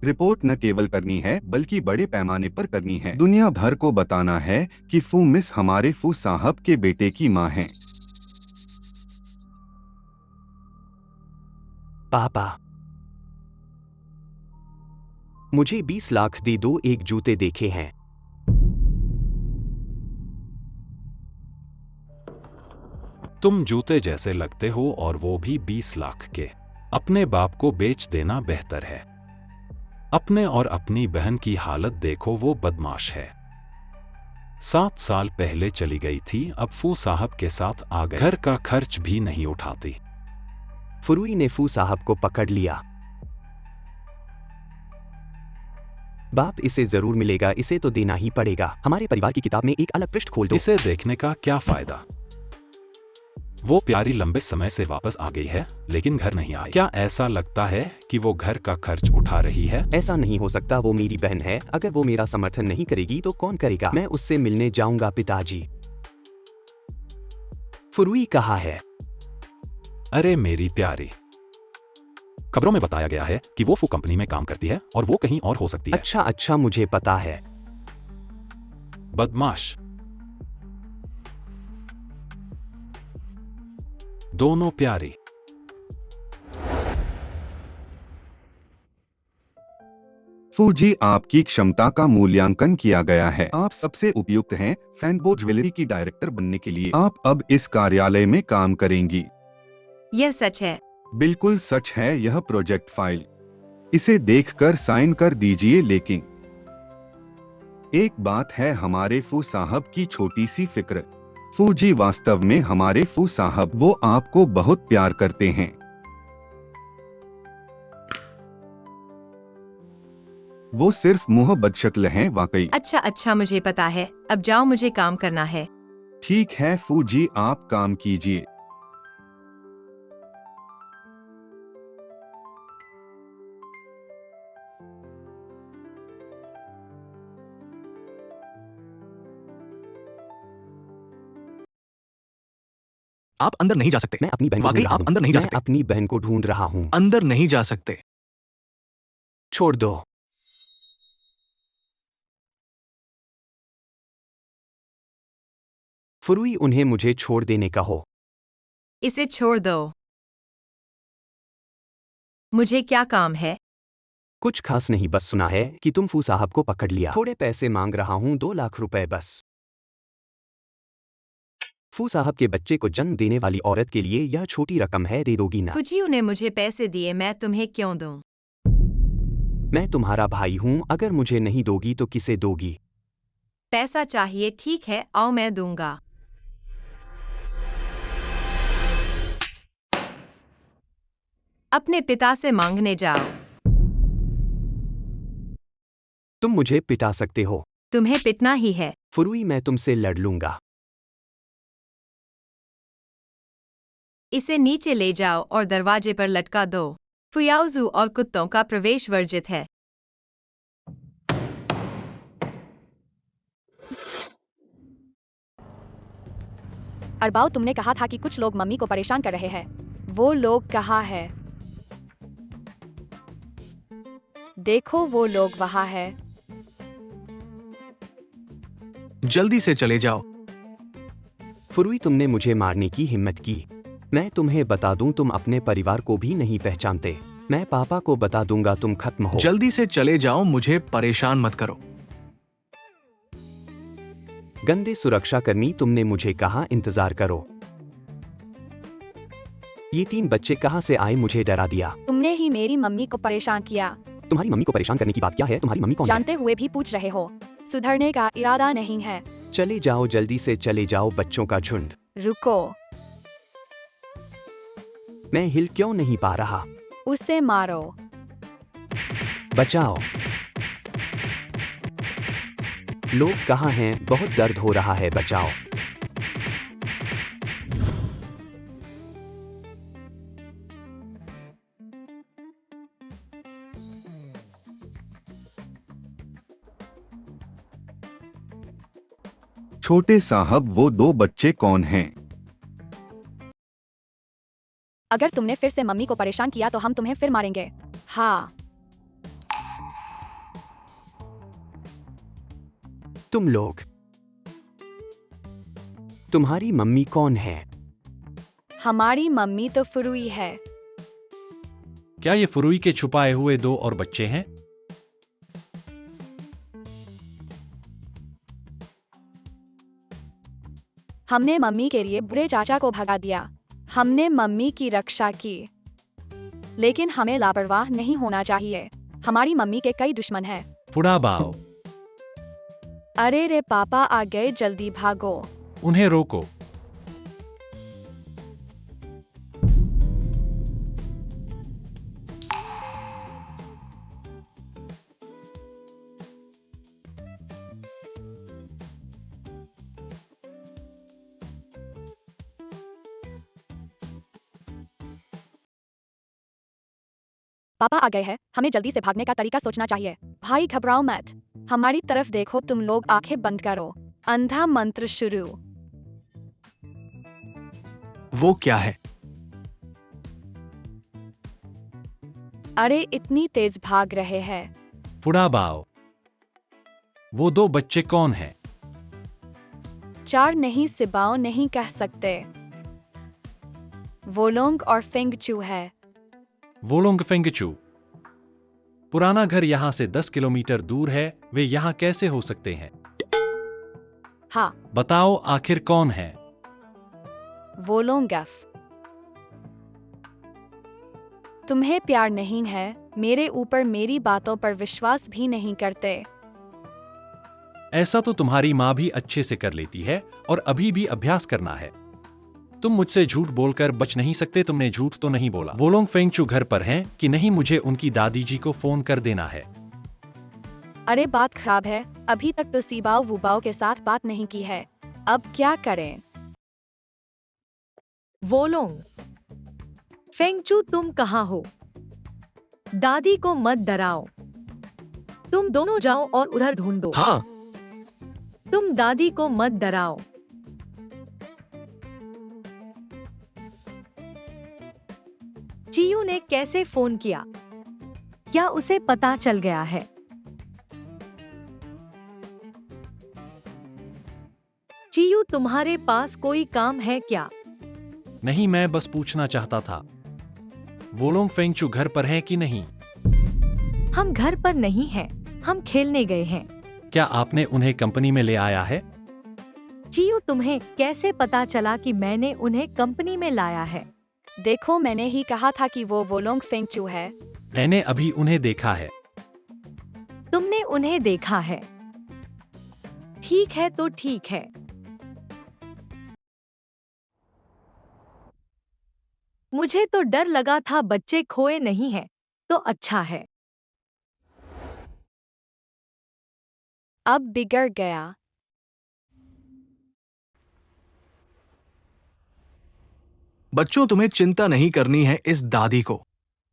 S7: रिपोर्ट न केवल करनी है बल्कि बड़े पैमाने पर करनी है। दुनिया भर को बताना है कि फू मिस हमारे फू साहब के बेटे की माँ हैं।
S11: पापा, मुझे 20 लाख दे दो, एक जूते देखे हैं।
S6: तुम जूते जैसे लगते हो और वो भी 20 लाख के। अपने बाप को बेच देना बेहतर है। अपने और अपनी बहन की हालत देखो, वो बदमाश है। 7 साल पहले चली गई थी, अब फू साहब के साथ आ गए। घर का खर्च भी नहीं उठाती।
S11: फुरुई ने फू साहब को पकड़ लिया। बाप, इसे जरूर मिलेगा, इसे तो देना ही पड़ेगा। हमारे परिवार की किताब में एक अलग पृष्ठ खोल दो।
S6: इसे देखने का क्या फायदा? वो प्यारी लंबे समय से वापस आ गई है लेकिन घर नहीं आई। क्या ऐसा लगता है कि वो घर का खर्च उठा रही है?
S11: ऐसा नहीं हो सकता, वो मेरी बहन है। अगर वो मेरा समर्थन नहीं करेगी तो कौन करेगा? मैं उससे मिलने जाऊंगा पिताजी। फुरुई कहाँ है?
S6: अरे मेरी प्यारी, खबरों में बताया गया है कि वो फू कंपनी में काम करती है और वो कहीं और हो सकती है।
S11: अच्छा अच्छा, मुझे पता है।
S6: बदमाश। दोनों प्यारी।
S7: फूजी, आपकी क्षमता का मूल्यांकन किया गया है। आप सबसे उपयुक्त हैं फैनबो ज्वेलरी की डायरेक्टर बनने के लिए। आप अब इस कार्यालय में काम करेंगी।
S2: यह सच है।
S7: बिल्कुल सच है। यह प्रोजेक्ट फाइल, इसे देखकर साइन कर दीजिए। लेकिन एक बात है, हमारे फू साहब की छोटी सी फिक्र। फूजी, वास्तव में हमारे फू साहब, वो आपको बहुत प्यार करते हैं। वो सिर्फ मुंह बदशक्ल हैं वाकई।
S2: अच्छा अच्छा, मुझे पता है। अब जाओ, मुझे काम करना है।
S7: ठीक है फूजी, आप काम कीजिए।
S1: आप अंदर नहीं जा सकते।
S11: मैं अपनी बहन को
S1: वाकई
S11: ढूंढ रहा
S1: आप
S11: हूं।
S1: अंदर नहीं जा
S11: मैं
S1: सकते।
S11: अपनी बहन को ढूंढ रहा हूं।
S1: अंदर नहीं जा सकते।
S11: छोड़ दो। फुरुई, उन्हें मुझे छोड़ देने कहो।
S2: इसे छोड़ दो। मुझे क्या काम है?
S11: कुछ खास नहीं, बस सुना है कि तुम फू साहब को पकड़ लिया। थोड़े पैसे मांग रहा हूं, 2 लाख रुपए बस। फू साहब के बच्चे को जन्म देने वाली औरत के लिए यह छोटी रकम है, दे दोगी ना?
S2: फुजियो ने मुझे पैसे दिए, मैं तुम्हें क्यों दूं?
S11: मैं तुम्हारा भाई हूं, अगर मुझे नहीं दोगी तो किसे दोगी?
S2: पैसा चाहिए, ठीक है, आओ मैं दूंगा। अपने पिता से मांगने जाओ।
S11: तुम मुझे पिटा सकते हो।
S2: तुम्हें पिटना ही है।
S11: फुरुई, मैं तुमसे लड़ लूंगा।
S2: इसे नीचे ले जाओ और दरवाजे पर लटका दो। फुयाओजू और कुत्तों का प्रवेश वर्जित है।
S5: अरबाओ, तुमने कहा था कि कुछ लोग मम्मी को परेशान कर रहे हैं। वो लोग कहाँ है? देखो, वो लोग वहाँ है।
S1: जल्दी से चले जाओ।
S11: फुरुई, तुमने मुझे मारने की हिम्मत की। मैं तुम्हें बता दूं, तुम अपने परिवार को भी नहीं पहचानते। मैं पापा को बता दूंगा, तुम खत्म हो।
S1: जल्दी से चले जाओ, मुझे परेशान मत करो।
S11: गंदे सुरक्षाकर्मी, तुमने मुझे कहा इंतजार करो। ये 3 बच्चे कहाँ से आए, मुझे डरा दिया।
S5: तुमने ही मेरी मम्मी को परेशान किया।
S11: तुम्हारी मम्मी को परेशान करने की बात क्या है? तुम्हारी मम्मी कौन है?
S5: जानते हुए भी पूछ रहे हो। सुधरने का इरादा नहीं है।
S11: चले जाओ, जल्दी से चले जाओ, बच्चों का झुंड।
S5: रुको।
S11: मैं हिल क्यों नहीं पा रहा?
S5: उसे मारो।
S11: बचाओ। लोग कहाँ हैं? बहुत दर्द हो रहा है, बचाओ।
S7: छोटे साहब, वो 2 बच्चे कौन हैं?
S5: अगर तुमने फिर से मम्मी को परेशान किया तो हम तुम्हें फिर मारेंगे। हाँ।
S11: तुम लोग, तुम्हारी मम्मी कौन है?
S5: हमारी मम्मी तो फुरुई है।
S3: क्या ये फुरुई के छुपाए हुए 2 और बच्चे हैं?
S5: हमने मम्मी के लिए बुरे चाचा को भगा दिया। हमने मम्मी की रक्षा की, लेकिन हमें लापरवाह नहीं होना चाहिए। हमारी मम्मी के कई दुश्मन हैं।
S3: फुड़ाबाओ,
S5: अरे रे पापा आ गए, जल्दी भागो।
S3: उन्हें रोको।
S5: पापा आ गए हैं, हमें जल्दी से भागने का तरीका सोचना चाहिए। भाई घबराओ मत, हमारी तरफ देखो, तुम लोग आंखें बंद करो। अंधा मंत्र शुरू।
S1: वो क्या है?
S5: अरे इतनी तेज भाग रहे हैं।
S3: फुड़ाबाओ। वो दो बच्चे कौन हैं?
S5: चार नहीं, सिबाओ नहीं कह सकते। वोलोंग और फेंगचू है।
S3: वोलोंग फेंगचू। पुराना घर यहाँ से 10 किलोमीटर दूर है, वे यहाँ कैसे हो सकते हैं?
S5: हाँ,
S3: बताओ आखिर कौन है?
S5: वोलोंगफ। तुम्हें प्यार नहीं है मेरे ऊपर, मेरी बातों पर विश्वास भी नहीं करते।
S3: ऐसा तो तुम्हारी माँ भी अच्छे से कर लेती है, और अभी भी अभ्यास करना है। तुम मुझसे झूठ बोलकर बच नहीं सकते, तुमने झूठ तो नहीं बोला। वोलोंग फेंगचू घर पर हैं कि नहीं? मुझे उनकी दादी जी को फोन कर देना है।
S5: अरे बात खराब है, अभी तक तो सीबाओ वुबाओ के साथ बात नहीं की है, अब क्या करें?
S10: वोलोंग, फेंगचू तुम कहाँ हो? दादी को मत डराओ। तुम दोनों जाओ और उधर ढूंढो।
S1: हाँ।
S10: तुम दादी को मत डराओ। चियू ने कैसे फोन किया? क्या उसे पता चल गया है? चियू, तुम्हारे पास कोई काम है क्या?
S3: नहीं, मैं बस पूछना चाहता था। वोलोंग फेंगचू घर पर हैं कि नहीं?
S10: हम घर पर नहीं हैं, हम खेलने गए हैं।
S3: क्या आपने उन्हें कंपनी में ले आया है?
S10: चियू, तुम्हें कैसे पता चला कि मैंने उन्हें कंपनी में लाया है?
S5: देखो, मैंने ही कहा था कि वो वोलोंग फेंगचू है।
S3: मैंने अभी उन्हें देखा है।
S10: तुमने उन्हें देखा है? ठीक है तो ठीक है। मुझे तो डर लगा था बच्चे खोए नहीं हैं, तो अच्छा है।
S5: अब बिगड़ गया।
S1: बच्चों, तुम्हें चिंता नहीं करनी है इस दादी को।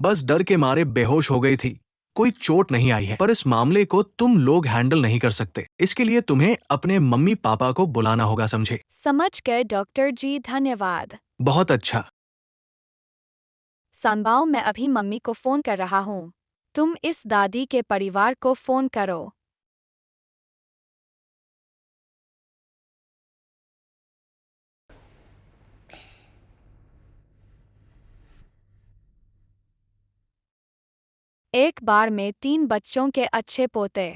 S1: बस डर के मारे बेहोश हो गई थी। कोई चोट नहीं आई है, पर इस मामले को तुम लोग हैंडल नहीं कर सकते। इसके लिए तुम्हें अपने मम्मी पापा को बुलाना होगा, समझे?
S5: समझ गए डॉक्टर जी, धन्यवाद।
S1: बहुत अच्छा।
S5: संबाओ, मैं अभी मम्मी को फोन कर रहा हूँ। तुम इस दादी के परिवार को फोन करो। एक बार में 3 बच्चों के अच्छे पोते।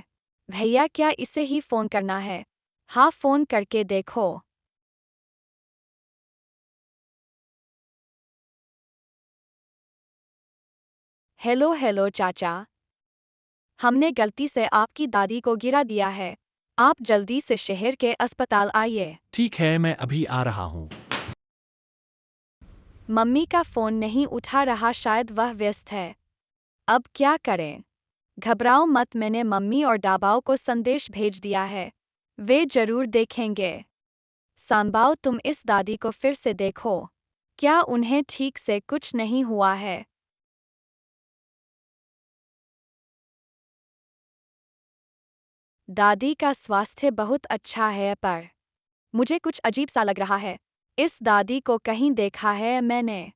S5: भैया, क्या इसे ही फोन करना है? हाँ, फोन करके देखो। हेलो हेलो चाचा, हमने गलती से आपकी दादी को गिरा दिया है, आप जल्दी से शहर के अस्पताल आइए।
S3: ठीक है, मैं अभी आ रहा हूँ।
S5: मम्मी का फोन नहीं उठा रहा, शायद वह व्यस्त है। अब क्या करें? घबराओ मत, मैंने मम्मी और डाबाओ को संदेश भेज दिया है, वे जरूर देखेंगे। सांबाओ, तुम इस दादी को फिर से देखो, क्या उन्हें ठीक से कुछ नहीं हुआ है? दादी का स्वास्थ्य बहुत अच्छा है, पर मुझे कुछ अजीब सा लग रहा है। इस दादी को कहीं देखा है मैंने।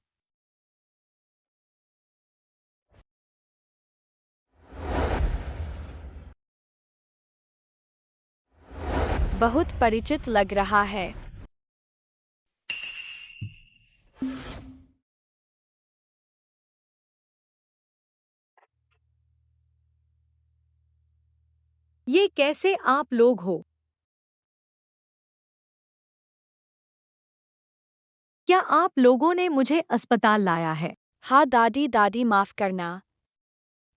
S5: बहुत परिचित लग रहा है।
S10: ये कैसे आप लोग हो? क्या आप लोगों ने मुझे अस्पताल लाया है?
S5: हाँ दादी, दादी माफ करना,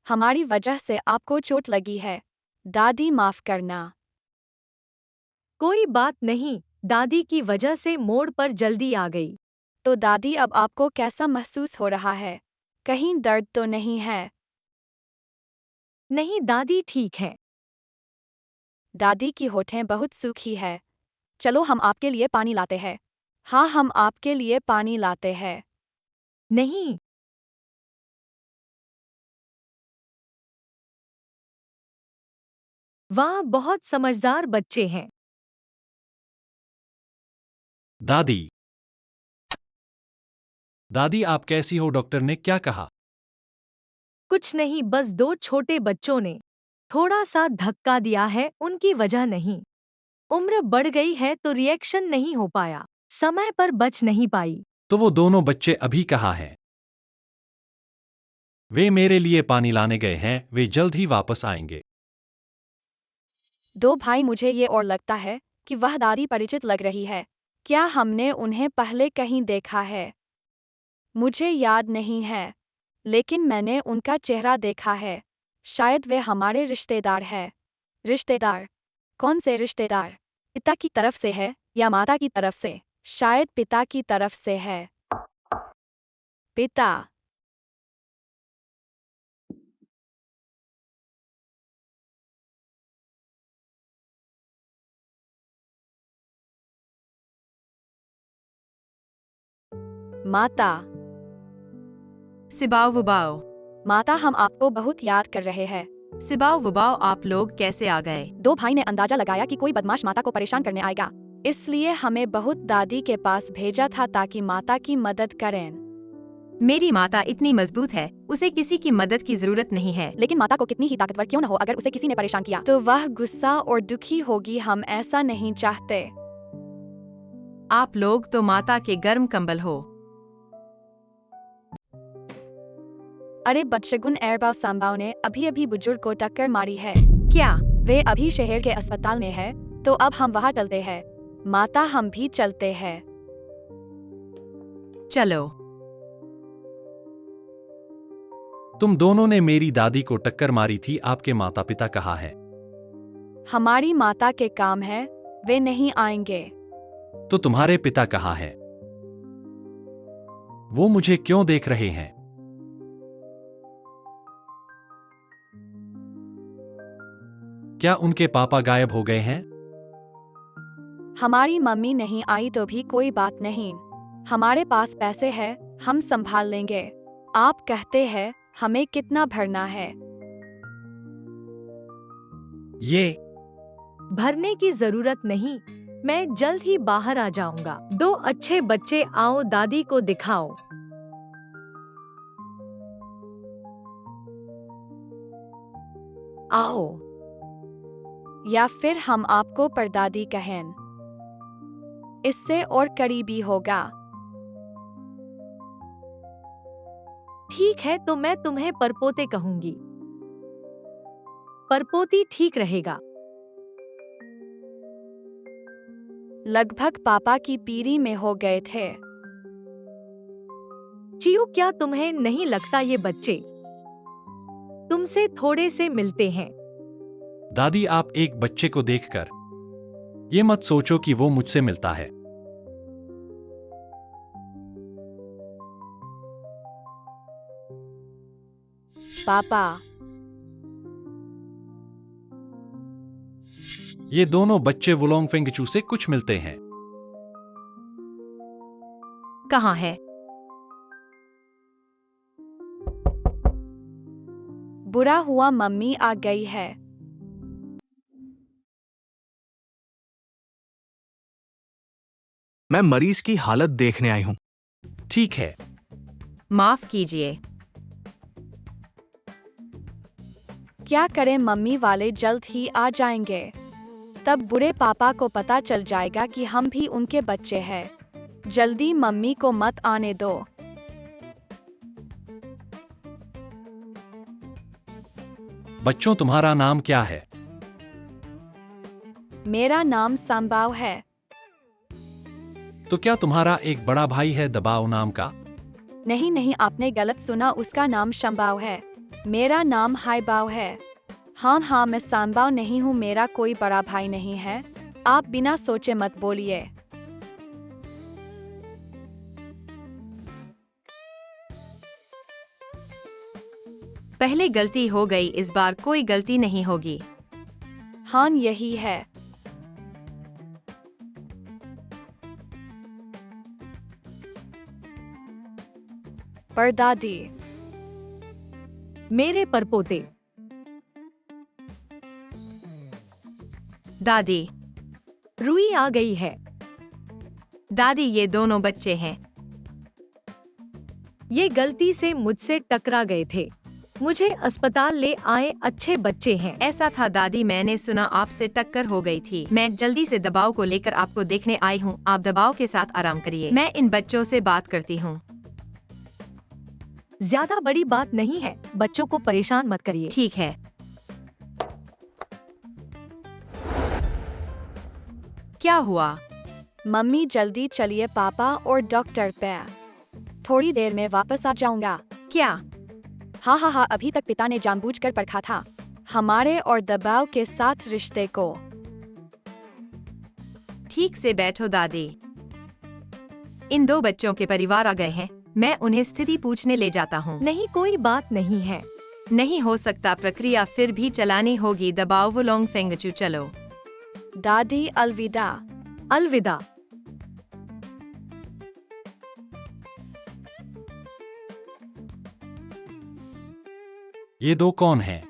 S5: हमारी वजह से आपको चोट लगी है। दादी माफ करना।
S10: कोई बात नहीं, दादी की वजह से मोड़ पर जल्दी आ गई।
S5: तो दादी, अब आपको कैसा महसूस हो रहा है? कहीं दर्द तो नहीं है?
S10: नहीं दादी, ठीक है।
S5: दादी की होठें बहुत सूखी है। चलो हम आपके लिए पानी लाते हैं। हाँ, हम आपके लिए पानी लाते हैं।
S10: नहीं, वहाँ बहुत समझदार बच्चे हैं।
S3: दादी, दादी आप कैसी हो? डॉक्टर ने क्या कहा?
S10: कुछ नहीं, बस 2 छोटे बच्चों ने थोड़ा सा धक्का दिया है, उनकी वजह नहीं। उम्र बढ़ गई है तो रिएक्शन नहीं हो पाया, समय पर बच नहीं पाई।
S3: तो वो दोनों बच्चे अभी कहाँ हैं? वे मेरे लिए पानी लाने गए हैं, वे जल्द ही वापस आएंगे।
S5: 2 भाई, मुझे ये और लगता है कि वह दादी परिचित लग रही है। क्या हमने उन्हें पहले कहीं देखा है? मुझे याद नहीं है, लेकिन मैंने उनका चेहरा देखा है। शायद वे हमारे रिश्तेदार हैं। रिश्तेदार? कौन से रिश्तेदार? पिता की तरफ से है या माता की तरफ से? शायद पिता की तरफ से है। पिता। माता।
S2: सिबाओ वुबाओ।
S5: माता, हम आपको बहुत याद कर रहे हैं।
S2: सिबाओ वुबाओ, आप लोग कैसे आ गए?
S5: 2 भाई ने अंदाजा लगाया कि कोई बदमाश माता को परेशान करने आएगा, इसलिए हमें बहुत दादी के पास भेजा था ताकि माता की मदद करें।
S2: मेरी माता इतनी मजबूत है, उसे किसी की मदद की जरूरत नहीं है।
S5: लेकिन माता को कितनी ही ताकतवर क्यों न हो, अगर उसे किसी ने परेशान किया तो वह गुस्सा और दुखी होगी। हम ऐसा नहीं चाहते।
S2: आप लोग तो माता के गर्म कंबल हो।
S5: अरे बदशगुन एरबाव सांबाव ने अभी अभी बुजुर्ग को टक्कर मारी है।
S2: क्या?
S5: वे अभी शहर के अस्पताल में है, तो अब हम वहाँ चलते हैं। माता, हम भी चलते हैं।
S2: चलो।
S3: तुम दोनों ने मेरी दादी को टक्कर मारी थी, आपके माता पिता कहाँ हैं?
S5: हमारी माता के काम है, वे नहीं आएंगे।
S3: तो तुम्हारे पिता कहाँ हैं? वो मुझे क्यों देख रहे हैं? क्या उनके पापा गायब हो गए हैं?
S5: हमारी मम्मी नहीं आई तो भी कोई बात नहीं, हमारे पास पैसे हैं, हम संभाल लेंगे। आप कहते हैं हमें कितना भरना है?
S3: ये
S10: भरने की जरूरत नहीं, मैं जल्द ही बाहर आ जाऊंगा। 2 अच्छे बच्चे, आओ दादी को दिखाओ। आओ।
S5: या फिर हम आपको परदादी कहें, इससे और करीबी होगा।
S10: ठीक है, तो मैं तुम्हें परपोते कहूंगी। परपोती ठीक रहेगा।
S5: लगभग पापा की पीढ़ी में हो गए थे।
S10: चियो, क्या तुम्हें नहीं लगता ये बच्चे तुमसे थोड़े से मिलते हैं?
S3: दादी, आप एक बच्चे को देखकर ये मत सोचो कि वो मुझसे मिलता है।
S5: पापा।
S3: ये दोनों बच्चे वुलोंग फेंगचू से कुछ मिलते हैं।
S2: कहाँ है?
S5: बुरा हुआ मम्मी आ गई है।
S1: मैं मरीज की हालत देखने आई हूँ।
S3: ठीक है।
S2: माफ कीजिए।
S5: क्या करें, मम्मी वाले जल्द ही आ जाएंगे। तब बुरे पापा को पता चल जाएगा कि हम भी उनके बच्चे हैं। जल्दी मम्मी को मत आने दो।
S3: बच्चों, तुम्हारा नाम क्या है?
S5: मेरा नाम सांबाव है।
S3: तो क्या तुम्हारा एक बड़ा भाई है दबाव नाम का?
S5: नहीं नहीं, आपने गलत सुना, उसका नाम शंबाव है। मेरा नाम हाईबाव है। हाँ, मैं सांबाव नहीं हूँ, मेरा कोई बड़ा भाई नहीं है। आप बिना सोचे मत बोलिए।
S2: पहले गलती हो गई, इस बार कोई गलती नहीं होगी।
S5: हाँ, यही है। परदादी।
S10: मेरे परपोते।
S2: दादी,
S10: रुई आ गई है।
S2: दादी ये दोनों बच्चे हैं।
S10: ये गलती से मुझसे टकरा गए थे। मुझे अस्पताल ले आए, अच्छे बच्चे हैं।
S2: ऐसा था दादी, मैंने सुना आपसे टक्कर हो गई थी। मैं जल्दी से दबाव को लेकर आपको देखने आई हूँ। आप दबाव के साथ आराम करिए, मैं इन बच्चों से बात करती हूँ।
S10: ज्यादा बड़ी बात नहीं है, बच्चों को परेशान मत करिए।
S2: ठीक है। क्या हुआ?
S5: मम्मी जल्दी चलिए, पापा और डॉक्टर पे। थोड़ी देर में वापस आ जाऊंगा।
S2: क्या?
S5: हाँ, अभी तक पिता ने जानबूझकर परखा था हमारे और दबाव के साथ रिश्ते को।
S2: ठीक से बैठो दादी। इन दो बच्चों के परिवार आ गए हैं, मैं उन्हें स्थिति पूछने ले जाता हूँ।
S10: नहीं, कोई बात नहीं है।
S2: नहीं हो सकता, प्रक्रिया फिर भी चलानी होगी। दबाव वो लोंग फेंगचू, चलो।
S5: दादी अलविदा।
S10: अलविदा।
S3: ये दो कौन हैं?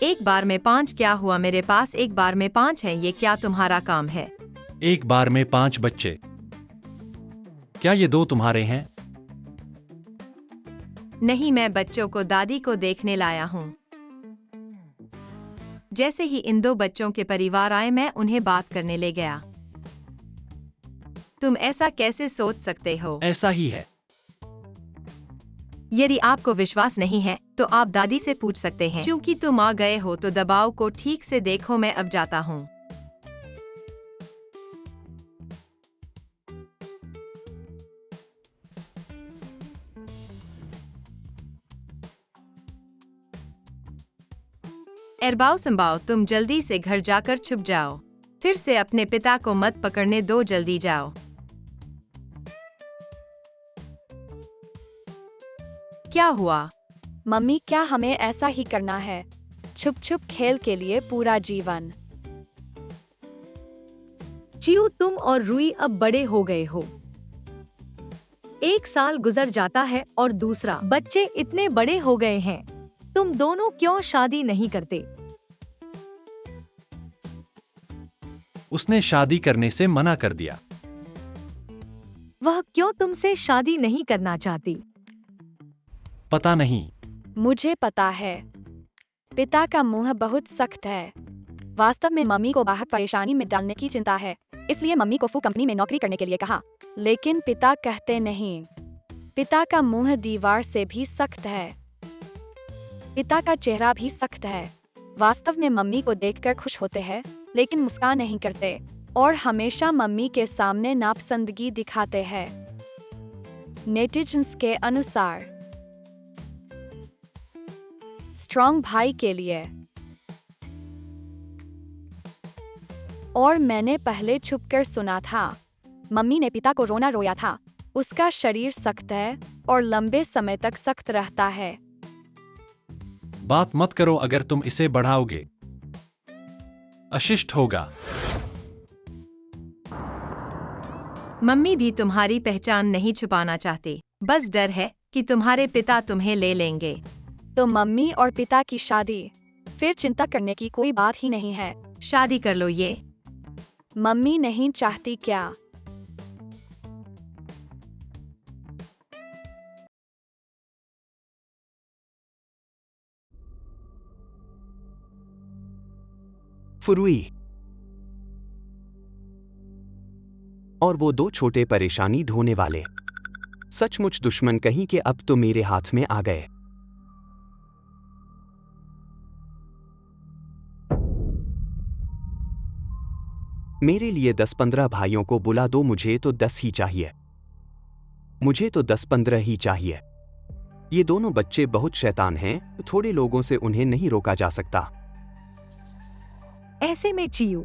S2: एक बार में 5 क्या हुआ? मेरे पास एक बार में 5 है। ये क्या तुम्हारा काम है?
S3: एक बार में 5 बच्चे। क्या ये दो तुम्हारे हैं?
S2: नहीं, मैं बच्चों को दादी को देखने लाया हूँ। जैसे ही इन दो बच्चों के परिवार आए, मैं उन्हें बात करने ले गया। तुम ऐसा कैसे सोच सकते हो?
S3: ऐसा ही है।
S2: यदि आपको विश्वास नहीं है तो आप दादी से पूछ सकते हैं। क्योंकि तुम आ गए हो तो दबाव को ठीक से देखो। मैं अब जाता हूँ। एरबाओ संबाओ, तुम जल्दी से घर जाकर छुप जाओ। फिर से अपने पिता को मत पकड़ने दो, जल्दी जाओ। क्या हुआ?
S5: मम्मी, क्या हमें ऐसा ही करना है? छुप छुप खेल के लिए पूरा जीवन।
S10: चिऊ, तुम और रुई अब बड़े हो गए हो। 1 साल गुजर जाता है और दूसरा, बच्चे इतने बड़े हो गए हैं। तुम दोनों क्यों शादी नहीं करते?
S3: उसने शादी करने से मना कर दिया।
S10: वह क्यों तुमसे शादी नहीं करना चाहती?
S3: पता नहीं।
S5: मुझे पता है। पिता का मुंह बहुत सख्त है। वास्तव में मम्मी को बाहर परेशानी में डालने की चिंता है, इसलिए मम्मी को फू कंपनी में नौकरी करने के लिए कहा। लेकिन पिता कहते नहीं। पिता का मुंह दीवार से भी सख्त है। पिता का चेहरा भी सख्त है। वास्तव में मम्मी को देखकर खुश होते हैं, लेकिन मुस्कान नहीं करते और हमेशा मम्मी के सामने नापसंदगी दिखाते हैं। नेटिजन्स के अनुसार स्ट्रॉन्ग भाई के लिए। और मैंने पहले छुपकर सुना था। मम्मी ने पिता को रोना रोया था। उसका शरीर सख्त है और लंबे समय तक सख्त रहता है।
S3: बात मत करो, अगर तुम इसे बढ़ाओगे अशिष्ट होगा।
S2: मम्मी भी तुम्हारी पहचान नहीं छुपाना चाहती, बस डर है कि तुम्हारे पिता तुम्हें ले लेंगे।
S5: तो मम्मी और पिता की शादी, फिर चिंता करने की कोई बात ही नहीं है।
S2: शादी कर लो। ये
S5: मम्मी नहीं चाहती क्या?
S11: फुरुई और वो दो छोटे परेशानी ढोने वाले। सचमुच दुश्मन कहीं के अब तो मेरे हाथ में आ गए। मेरे लिए 10-15 भाइयों को बुला दो, मुझे तो 10 ही चाहिए। मुझे तो 10-15 ही चाहिए। ये दोनों बच्चे बहुत शैतान हैं, थोड़े लोगों से उन्हें नहीं रोका जा सकता।
S10: ऐसे में चिऊ,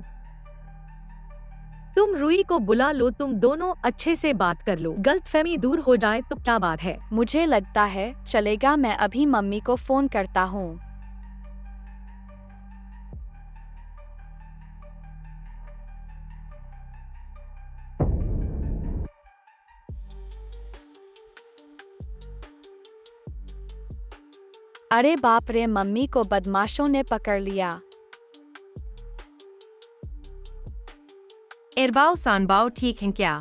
S10: तुम रुई को बुला लो, तुम दोनों अच्छे से बात कर लो। गलतफहमी दूर हो जाए तो क्या बात है?
S5: मुझे लगता है चलेगा, मैं अभी मम्मी को फोन करता हूँ। अरे बाप रे, मम्मी को बदमाशों ने पकड़ लिया।
S2: इरबाओ सानबाओ ठीक हैं क्या?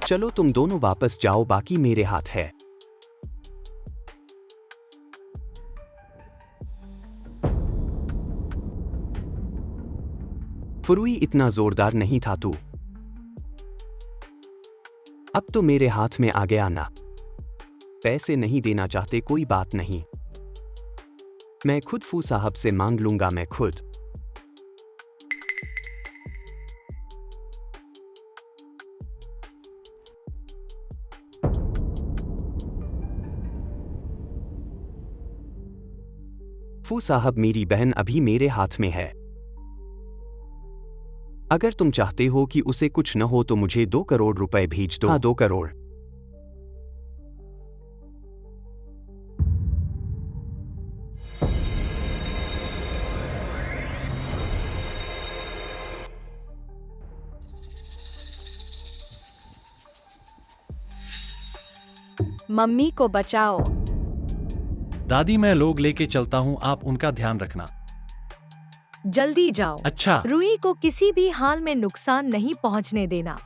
S11: चलो तुम दोनों वापस जाओ, बाकी मेरे हाथ है। फुरुई इतना जोरदार नहीं था तू। अब तो मेरे हाथ में आ गया ना। पैसे नहीं देना चाहते, कोई बात नहीं, मैं खुद फू साहब से मांग लूंगा, मैं खुद। फू साहब, मेरी बहन अभी मेरे हाथ में है। अगर तुम चाहते हो कि उसे कुछ न हो तो मुझे 2 करोड़ रुपए भेज दो। हाँ, 2 करोड़।
S5: मम्मी को बचाओ।
S3: दादी मैं लोग लेके चलता हूँ, आप उनका ध्यान रखना।
S10: जल्दी जाओ।
S3: अच्छा।
S10: रुई को किसी भी हाल में नुकसान नहीं पहुंचने देना।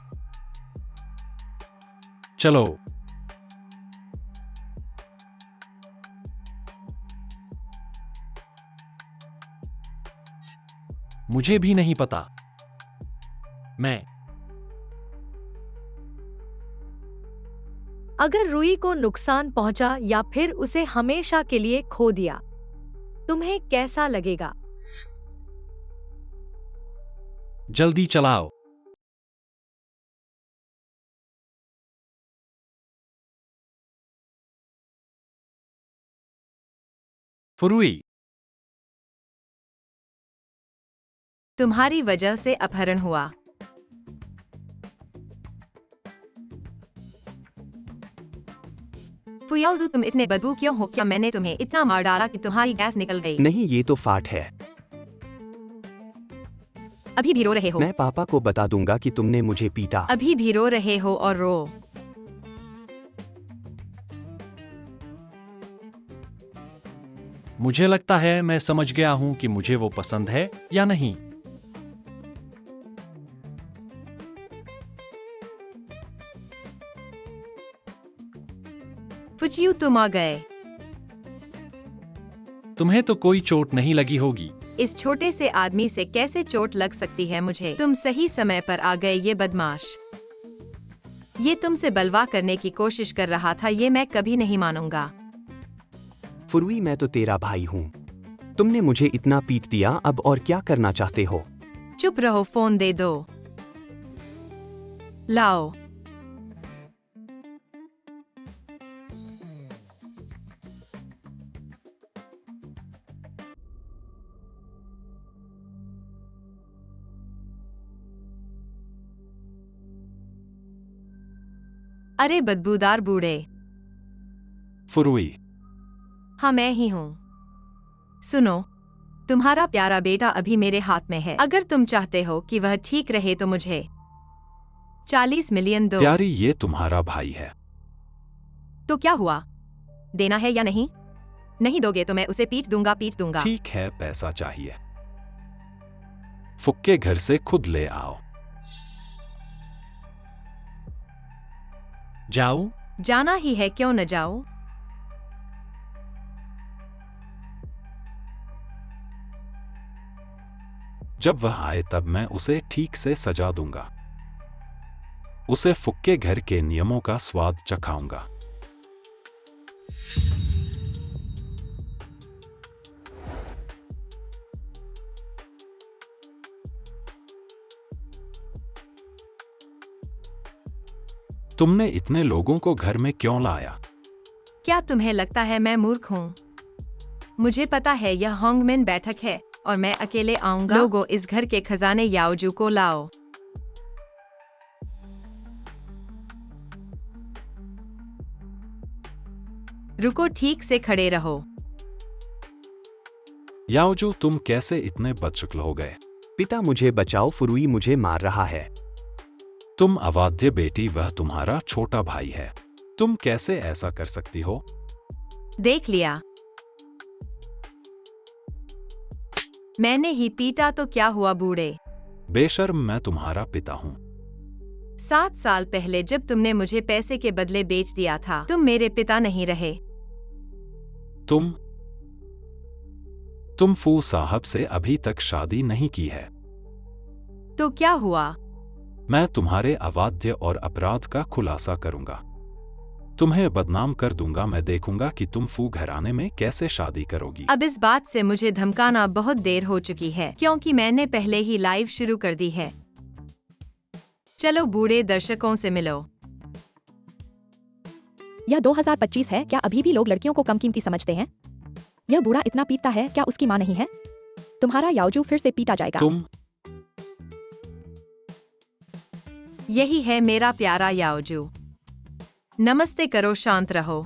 S3: चलो। मुझे भी नहीं पता। मैं
S10: अगर रुई को नुकसान पहुंचा या फिर उसे हमेशा के लिए खो दिया, तुम्हें कैसा लगेगा?
S3: जल्दी चलाओ। फुरुई,
S2: तुम्हारी वजह से अपहरण हुआ। फुयाओजू, तुम इतने बदबू क्यों हो? क्या मैंने तुम्हें इतना मार डाला कि तुम्हारी गैस निकल गई?
S11: नहीं, ये तो फाट है।
S2: अभी भी रो रहे हो?
S11: मैं पापा को बता दूंगा कि तुमने मुझे पीटा।
S2: अभी भी रो रहे हो और रो।
S3: मुझे लगता है मैं समझ गया हूं कि मुझे वो पसंद है या नहीं।
S2: फुचियू, तुम आ गए।
S3: तुम्हें तो कोई चोट नहीं लगी होगी।
S2: इस छोटे से आदमी से कैसे चोट लग सकती है मुझे? तुम सही समय पर आ गए, ये बदमाश। ये तुमसे बलवा करने की कोशिश कर रहा था, ये मैं कभी नहीं मानूंगा।
S11: फुरुई, मैं तो तेरा भाई हूँ। तुमने मुझे इतना पीट दिया, अब और क्या करना चाहते हो?
S2: चुप रहो, फोन दे दो। लाओ। अरे बदबूदार बूढ़े।
S6: फुरुई,
S2: हाँ, मैं ही हूँ। सुनो, तुम्हारा प्यारा बेटा अभी मेरे हाथ में है। अगर तुम चाहते हो कि वह ठीक रहे तो मुझे 40 मिलियन दो।
S6: प्यारी, ये तुम्हारा भाई है।
S2: तो क्या हुआ? देना है या नहीं? नहीं दोगे तो मैं उसे पीट दूंगा, पीट दूंगा।
S6: ठीक है, पैसा चाहिए। फुक्के घर से खुद ले आओ।
S3: जाऊं?
S2: जाना ही है, क्यों न जाऊं?
S6: जब वह आए तब मैं उसे ठीक से सजा दूंगा। उसे फुक्के घर के नियमों का स्वाद चखाऊंगा। तुमने इतने लोगों को घर में क्यों लाया?
S2: क्या तुम्हें लगता है मैं मूर्ख हूँ? मुझे पता है यह होंगमेन बैठक है और मैं अकेले आऊंगा। लोगों, इस घर के खजाने याओजू को लाओ। रुको, ठीक से खड़े रहो।
S6: याओजू, तुम कैसे इतने बदशक्ल हो गए?
S11: पिता, मुझे बचाओ, फुरुई मुझे मार रहा है।
S6: तुम अवाध्य बेटी, वह तुम्हारा छोटा भाई है। तुम कैसे ऐसा कर सकती हो?
S2: देख लिया, मैंने ही पीटा तो क्या हुआ बूढ़े।
S6: बेशर्म, मैं तुम्हारा पिता हूँ।
S2: 7 साल पहले जब तुमने मुझे पैसे के बदले बेच दिया था, तुम मेरे पिता नहीं रहे।
S6: तुम फू साहब से अभी तक शादी नहीं की है।
S2: तो क्या हुआ?
S6: मैं तुम्हारे अवाध्य और अपराध का खुलासा करूंगा। तुम्हें बदनाम कर दूंगा। मैं देखूंगा कि तुम फू घराने में कैसे शादी करोगी।
S2: अब इस बात से मुझे धमकाना बहुत देर हो चुकी है, क्योंकि मैंने पहले ही लाइव शुरू कर दी है। चलो बूढ़े, दर्शकों से मिलो।
S4: यह 2025 है, क्या अभी भी लोग लड़कियों को कम कीमती समझते हैं? यह बूढ़ा इतना पीटता है, क्या उसकी माँ नहीं है? तुम्हारा याओजू फिर से पीटा जाएगा।
S2: यही है मेरा प्यारा याओजू। नमस्ते करो, शांत रहो।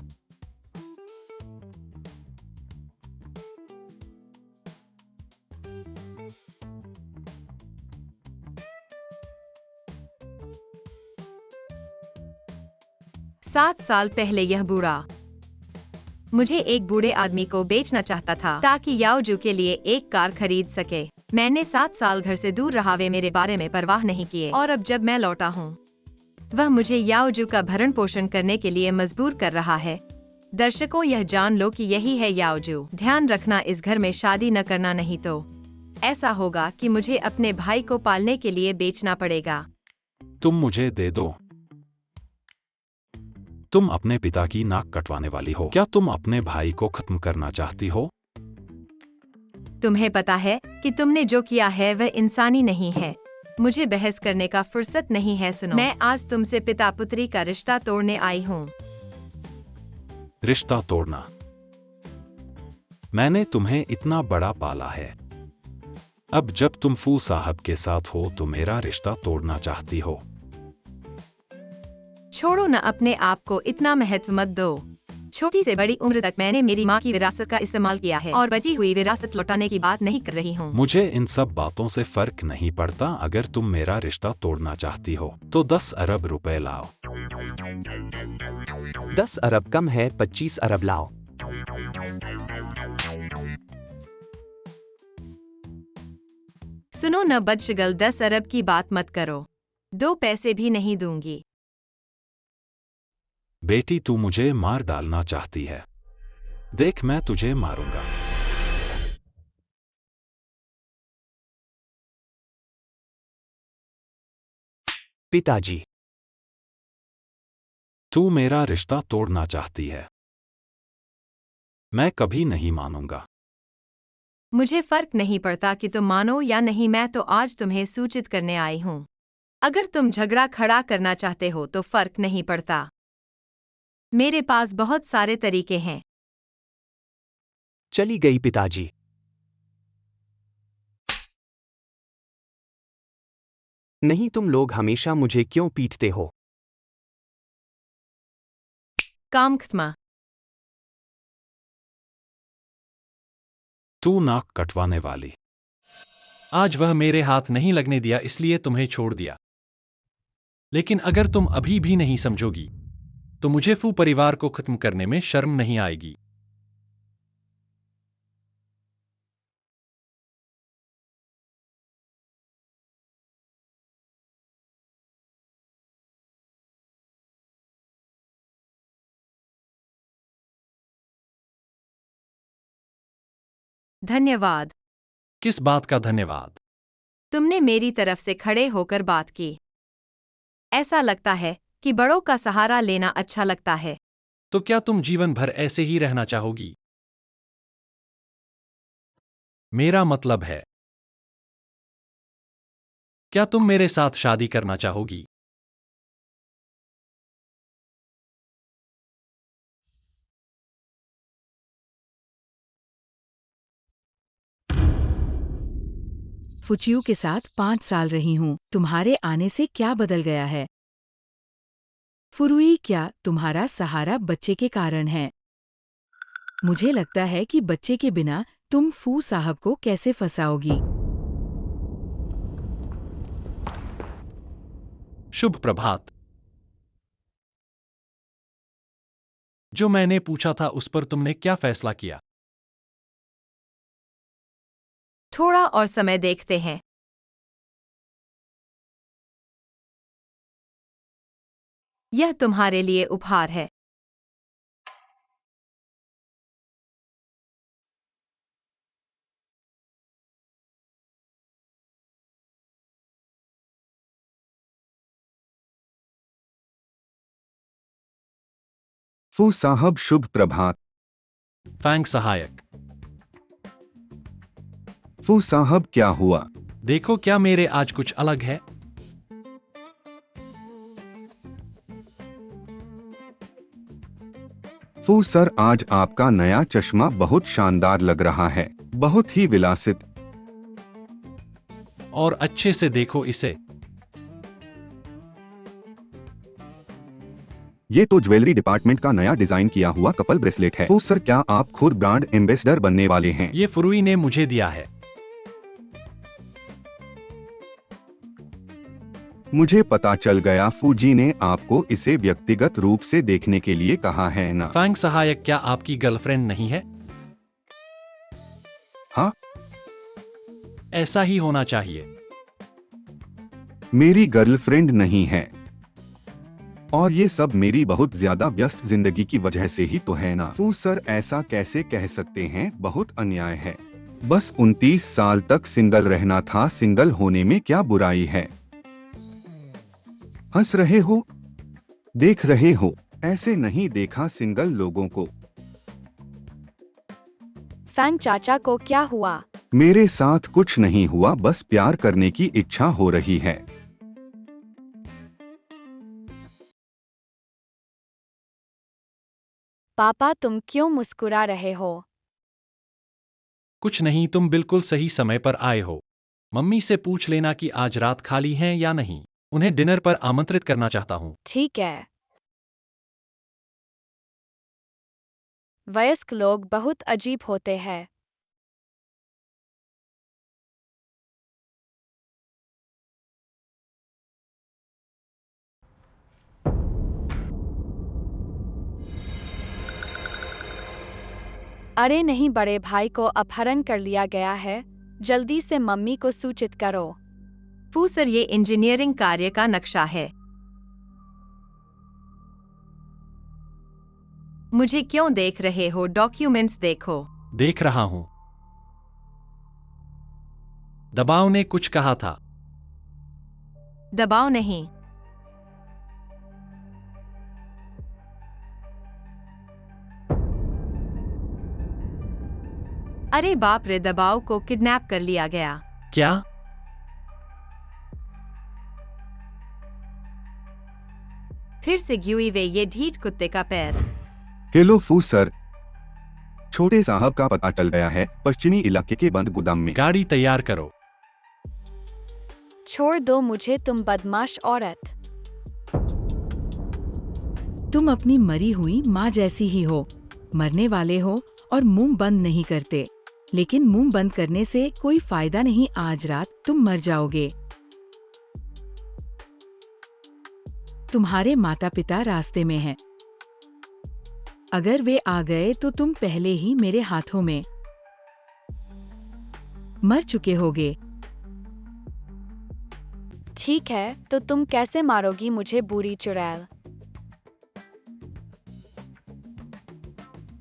S2: सात साल पहले यह बूढ़ा मुझे एक बूढ़े आदमी को बेचना चाहता था ताकि याओजू के लिए एक कार खरीद सके। मैंने 7 साल घर से दूर रहा, वे मेरे बारे में परवाह नहीं किए, और अब जब मैं लौटा हूँ, वह मुझे याओजू का भरण पोषण करने के लिए मजबूर कर रहा है। दर्शकों, यह जान लो कि यही है याओजू। ध्यान रखना, इस घर में शादी न करना, नहीं तो ऐसा होगा कि मुझे अपने भाई को पालने के लिए बेचना पड़ेगा।
S6: तुम मुझे दे दो। तुम अपने पिता की नाक कटवाने वाली हो। क्या तुम अपने भाई को खत्म करना चाहती हो?
S2: तुम्हें पता है कि तुमने जो किया है वह इंसानी नहीं है। मुझे बहस करने का फुर्सत नहीं है। सुनो, मैं आज तुमसे पिता पुत्री का रिश्ता तोड़ने आई हूँ।
S6: रिश्ता तोड़ना? मैंने तुम्हें इतना बड़ा पाला है। अब जब तुम फू साहब के साथ हो तो मेरा रिश्ता तोड़ना चाहती हो?
S2: छोड़ो न, अपने आप को इतना महत्व मत दो। छोटी से बड़ी उम्र तक मैंने मेरी माँ की विरासत का इस्तेमाल किया है, और बची हुई विरासत लौटाने की बात नहीं कर रही हूँ।
S6: मुझे इन सब बातों से फर्क नहीं पड़ता। अगर तुम मेरा रिश्ता तोड़ना चाहती हो तो 10 अरब रुपए लाओ।
S11: 10 अरब कम है, 25 अरब लाओ।
S2: सुनो न बदशगल, 10 अरब की बात मत करो। 2 पैसे भी नहीं दूंगी।
S6: बेटी, तू मुझे मार डालना चाहती है। देख, मैं तुझे मारूंगा।
S11: पिताजी,
S6: तू मेरा रिश्ता तोड़ना चाहती है। मैं कभी नहीं मानूंगा।
S2: मुझे फर्क नहीं पड़ता कि तुम मानो या नहीं, मैं तो आज तुम्हें सूचित करने आई हूँ। अगर तुम झगड़ा खड़ा करना चाहते हो तो फर्क नहीं पड़ता। मेरे पास बहुत सारे तरीके हैं।
S11: चली गई पिताजी। नहीं, तुम लोग हमेशा मुझे क्यों पीटते हो?
S2: काम खत्म।
S6: तू नाक कटवाने वाली।
S3: आज वह मेरे हाथ नहीं लगने दिया, इसलिए तुम्हें छोड़ दिया। लेकिन अगर तुम अभी भी नहीं समझोगी तो मुझे फू परिवार को खत्म करने में शर्म नहीं आएगी।
S2: धन्यवाद।
S3: किस बात का धन्यवाद?
S2: तुमने मेरी तरफ से खड़े होकर बात की। ऐसा लगता है कि बड़ों का सहारा लेना अच्छा लगता है।
S3: तो क्या तुम जीवन भर ऐसे ही रहना चाहोगी? मेरा मतलब है, क्या तुम मेरे साथ शादी करना चाहोगी?
S9: फुचियू के साथ 5 साल रही हूँ। तुम्हारे आने से क्या बदल गया है? फुरुई, क्या तुम्हारा सहारा बच्चे के कारण है? मुझे लगता है कि बच्चे के बिना तुम फू साहब को कैसे फंसाओगी?
S3: शुभ प्रभात। जो मैंने पूछा था उस पर तुमने क्या फैसला किया?
S2: थोड़ा और समय देखते हैं। यह तुम्हारे लिए उपहार है।
S7: फू साहब शुभ प्रभात।
S3: फैंग सहायक।
S7: फू साहब क्या हुआ?
S3: देखो क्या मेरे आज कुछ अलग है?
S7: फू सर, आज आपका नया चश्मा बहुत शानदार लग रहा है, बहुत ही विलासित।
S3: और अच्छे से देखो इसे।
S7: ये तो ज्वेलरी डिपार्टमेंट का नया डिजाइन किया हुआ कपल ब्रेसलेट है। फू सर, क्या आप खुद ब्रांड एम्बेसडर बनने वाले हैं?
S3: ये फुरुई ने मुझे दिया है।
S7: मुझे पता चल गया, फूजी ने आपको इसे व्यक्तिगत रूप से देखने के लिए कहा है ना?
S3: फैंग सहायक, क्या आपकी गर्लफ्रेंड नहीं है?
S7: हाँ,
S3: ऐसा ही होना चाहिए।
S7: मेरी गर्लफ्रेंड नहीं है। और ये सब मेरी बहुत ज्यादा व्यस्त जिंदगी की वजह से ही तो है ना? फू सर, ऐसा कैसे कह सकते हैं, बहुत अन्याय है। बस 29 साल तक सिंगल रहना था, सिंगल होने में क्या बुराई है? हंस रहे हो? देख रहे हो? ऐसे नहीं देखा सिंगल लोगों को।
S5: फैंग चाचा को क्या हुआ?
S7: मेरे साथ कुछ नहीं हुआ, बस प्यार करने की इच्छा हो रही है।
S5: पापा, तुम क्यों मुस्कुरा रहे हो?
S3: कुछ नहीं, तुम बिल्कुल सही समय पर आए हो। मम्मी से पूछ लेना कि आज रात खाली हैं या नहीं। उन्हें डिनर पर आमंत्रित करना चाहता हूँ।
S5: ठीक है। वयस्क लोग बहुत अजीब होते हैं। अरे नहीं, बड़े भाई को अपहरण कर लिया गया है। जल्दी से मम्मी को सूचित करो।
S2: फू सर, ये इंजीनियरिंग कार्य का नक्शा है। मुझे क्यों देख रहे हो? डॉक्यूमेंट्स देखो।
S3: देख रहा हूँ। दबाव ने कुछ कहा था।
S2: दबाव नहीं। अरे बाप रे, दबाव को किडनैप कर लिया गया।
S3: क्या?
S2: फिर से ग्यूई वे, ये ढीठ कुत्ते का पैर।
S7: हेलो फू सर, छोटे साहब का पता चल गया है, पश्चिमी इलाके के बंद गोदाम में।
S3: गाड़ी तैयार करो।
S5: छोड़ दो मुझे, तुम बदमाश औरत।
S9: तुम अपनी मरी हुई माँ जैसी ही हो। मरने वाले हो और मुंह बंद नहीं करते। लेकिन मुंह बंद करने से कोई फायदा नहीं, आज रात तुम मर जाओगे। तुम्हारे माता पिता रास्ते में हैं। अगर वे आ गए तो तुम पहले ही मेरे हाथों में मर चुके होगे।
S5: ठीक है, तो तुम कैसे मारोगी मुझे, बुरी चुड़ैल?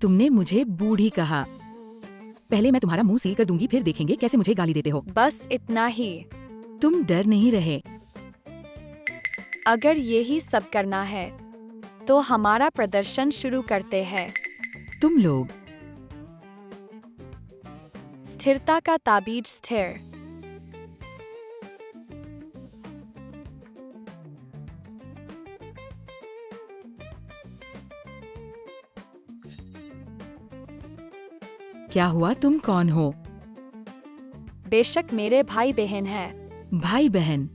S9: तुमने मुझे बूढ़ी कहा। पहले मैं तुम्हारा मुंह सील कर दूंगी, फिर देखेंगे कैसे मुझे गाली देते हो।
S5: बस इतना ही।
S9: तुम डर नहीं रहे।
S5: अगर यही सब करना है तो हमारा प्रदर्शन शुरू करते हैं।
S9: तुम लोग
S5: स्थिरता का ताबीज स्थिर।
S9: क्या हुआ? तुम कौन हो?
S5: बेशक मेरे भाई बहन है।
S9: भाई बहन?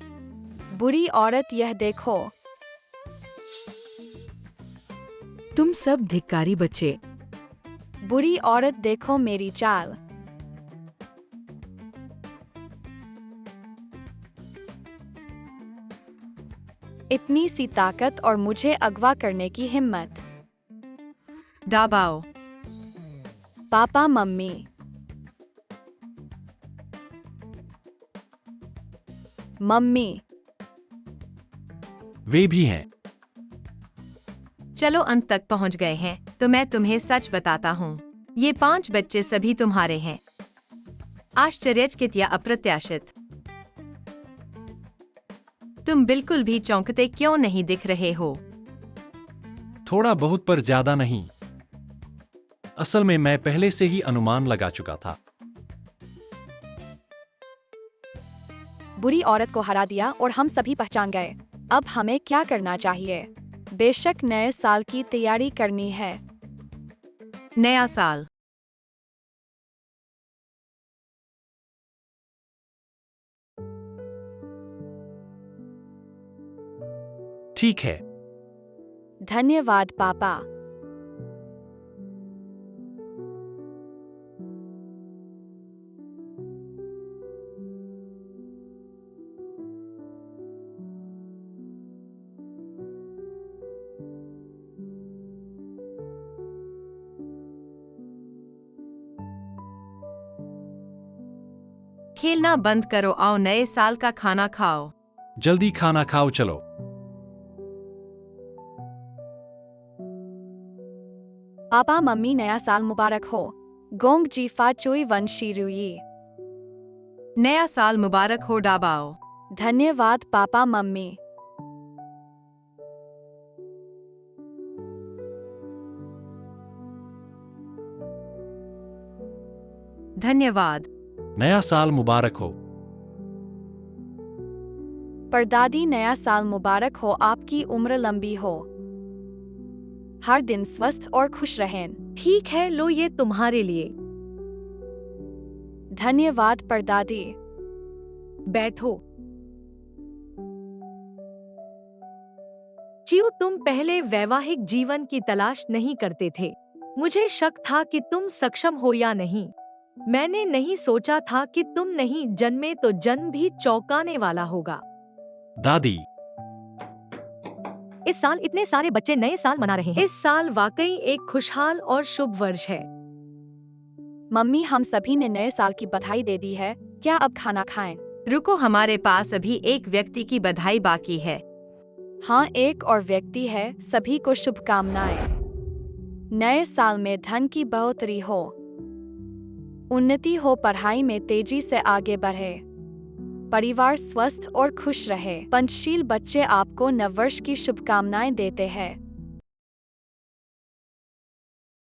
S5: बुरी औरत, यह देखो।
S9: तुम सब धिक्कारी बच्चे।
S5: बुरी औरत, देखो मेरी चाल। इतनी सी ताकत और मुझे अगवा करने की हिम्मत।
S2: दाबाओ।
S5: Papa mummy. मम्मी।
S3: वे भी हैं।
S2: चलो अंत तक पहुंच गए हैं, तो मैं तुम्हें सच बताता हूँ। ये 5 बच्चे सभी तुम्हारे हैं। आश्चर्यचकित या अप्रत्याशित? तुम बिल्कुल भी चौंकते क्यों नहीं दिख रहे हो?
S3: थोड़ा बहुत पर ज्यादा नहीं। असल में मैं पहले से ही अनुमान लगा चुका था।
S5: बुरी औरत को हरा दिया और हम सभी पहचान गए। अब हमें क्या करना चाहिए? बेशक नए साल की तैयारी करनी है।
S2: नया साल।
S3: ठीक है।
S5: धन्यवाद पापा।
S2: खेलना बंद करो, आओ नए साल का खाना खाओ।
S3: जल्दी खाना खाओ चलो।
S5: पापा मम्मी नया साल मुबारक हो। गोंग जी फा चुई वन शीरुई।
S2: नया साल मुबारक हो डाबाओ।
S5: धन्यवाद पापा मम्मी।
S2: धन्यवाद।
S3: नया साल मुबारक हो।
S5: परदादी नया साल मुबारक हो, आपकी उम्र लंबी हो। हर दिन स्वस्थ और खुश रहें।
S10: ठीक है, लो ये तुम्हारे लिए।
S5: धन्यवाद परदादी।
S10: बैठो। चियो, तुम पहले वैवाहिक जीवन की तलाश नहीं करते थे। मुझे शक था कि तुम सक्षम हो या नहीं। मैंने नहीं सोचा था कि तुम नहीं जन्मे तो जन्म भी चौंकाने वाला होगा।
S3: दादी।
S10: इस साल इतने सारे बच्चे नए साल मना रहे हैं। इस साल वाकई एक खुशहाल और शुभ वर्ष है।
S5: मम्मी, हम सभी ने नए साल की बधाई दे दी है, क्या अब खाना खाएं?
S2: रुको, हमारे पास अभी एक व्यक्ति की बधाई बाकी है।
S5: हाँ, एक और व्यक्ति है। सभी को शुभकामनाएं। नए साल में धन की बढ़ोतरी हो, उन्नति हो, पढ़ाई में तेजी से आगे बढ़े, परिवार स्वस्थ और खुश रहे। पंचशील बच्चे आपको नववर्ष की शुभकामनाएं देते हैं।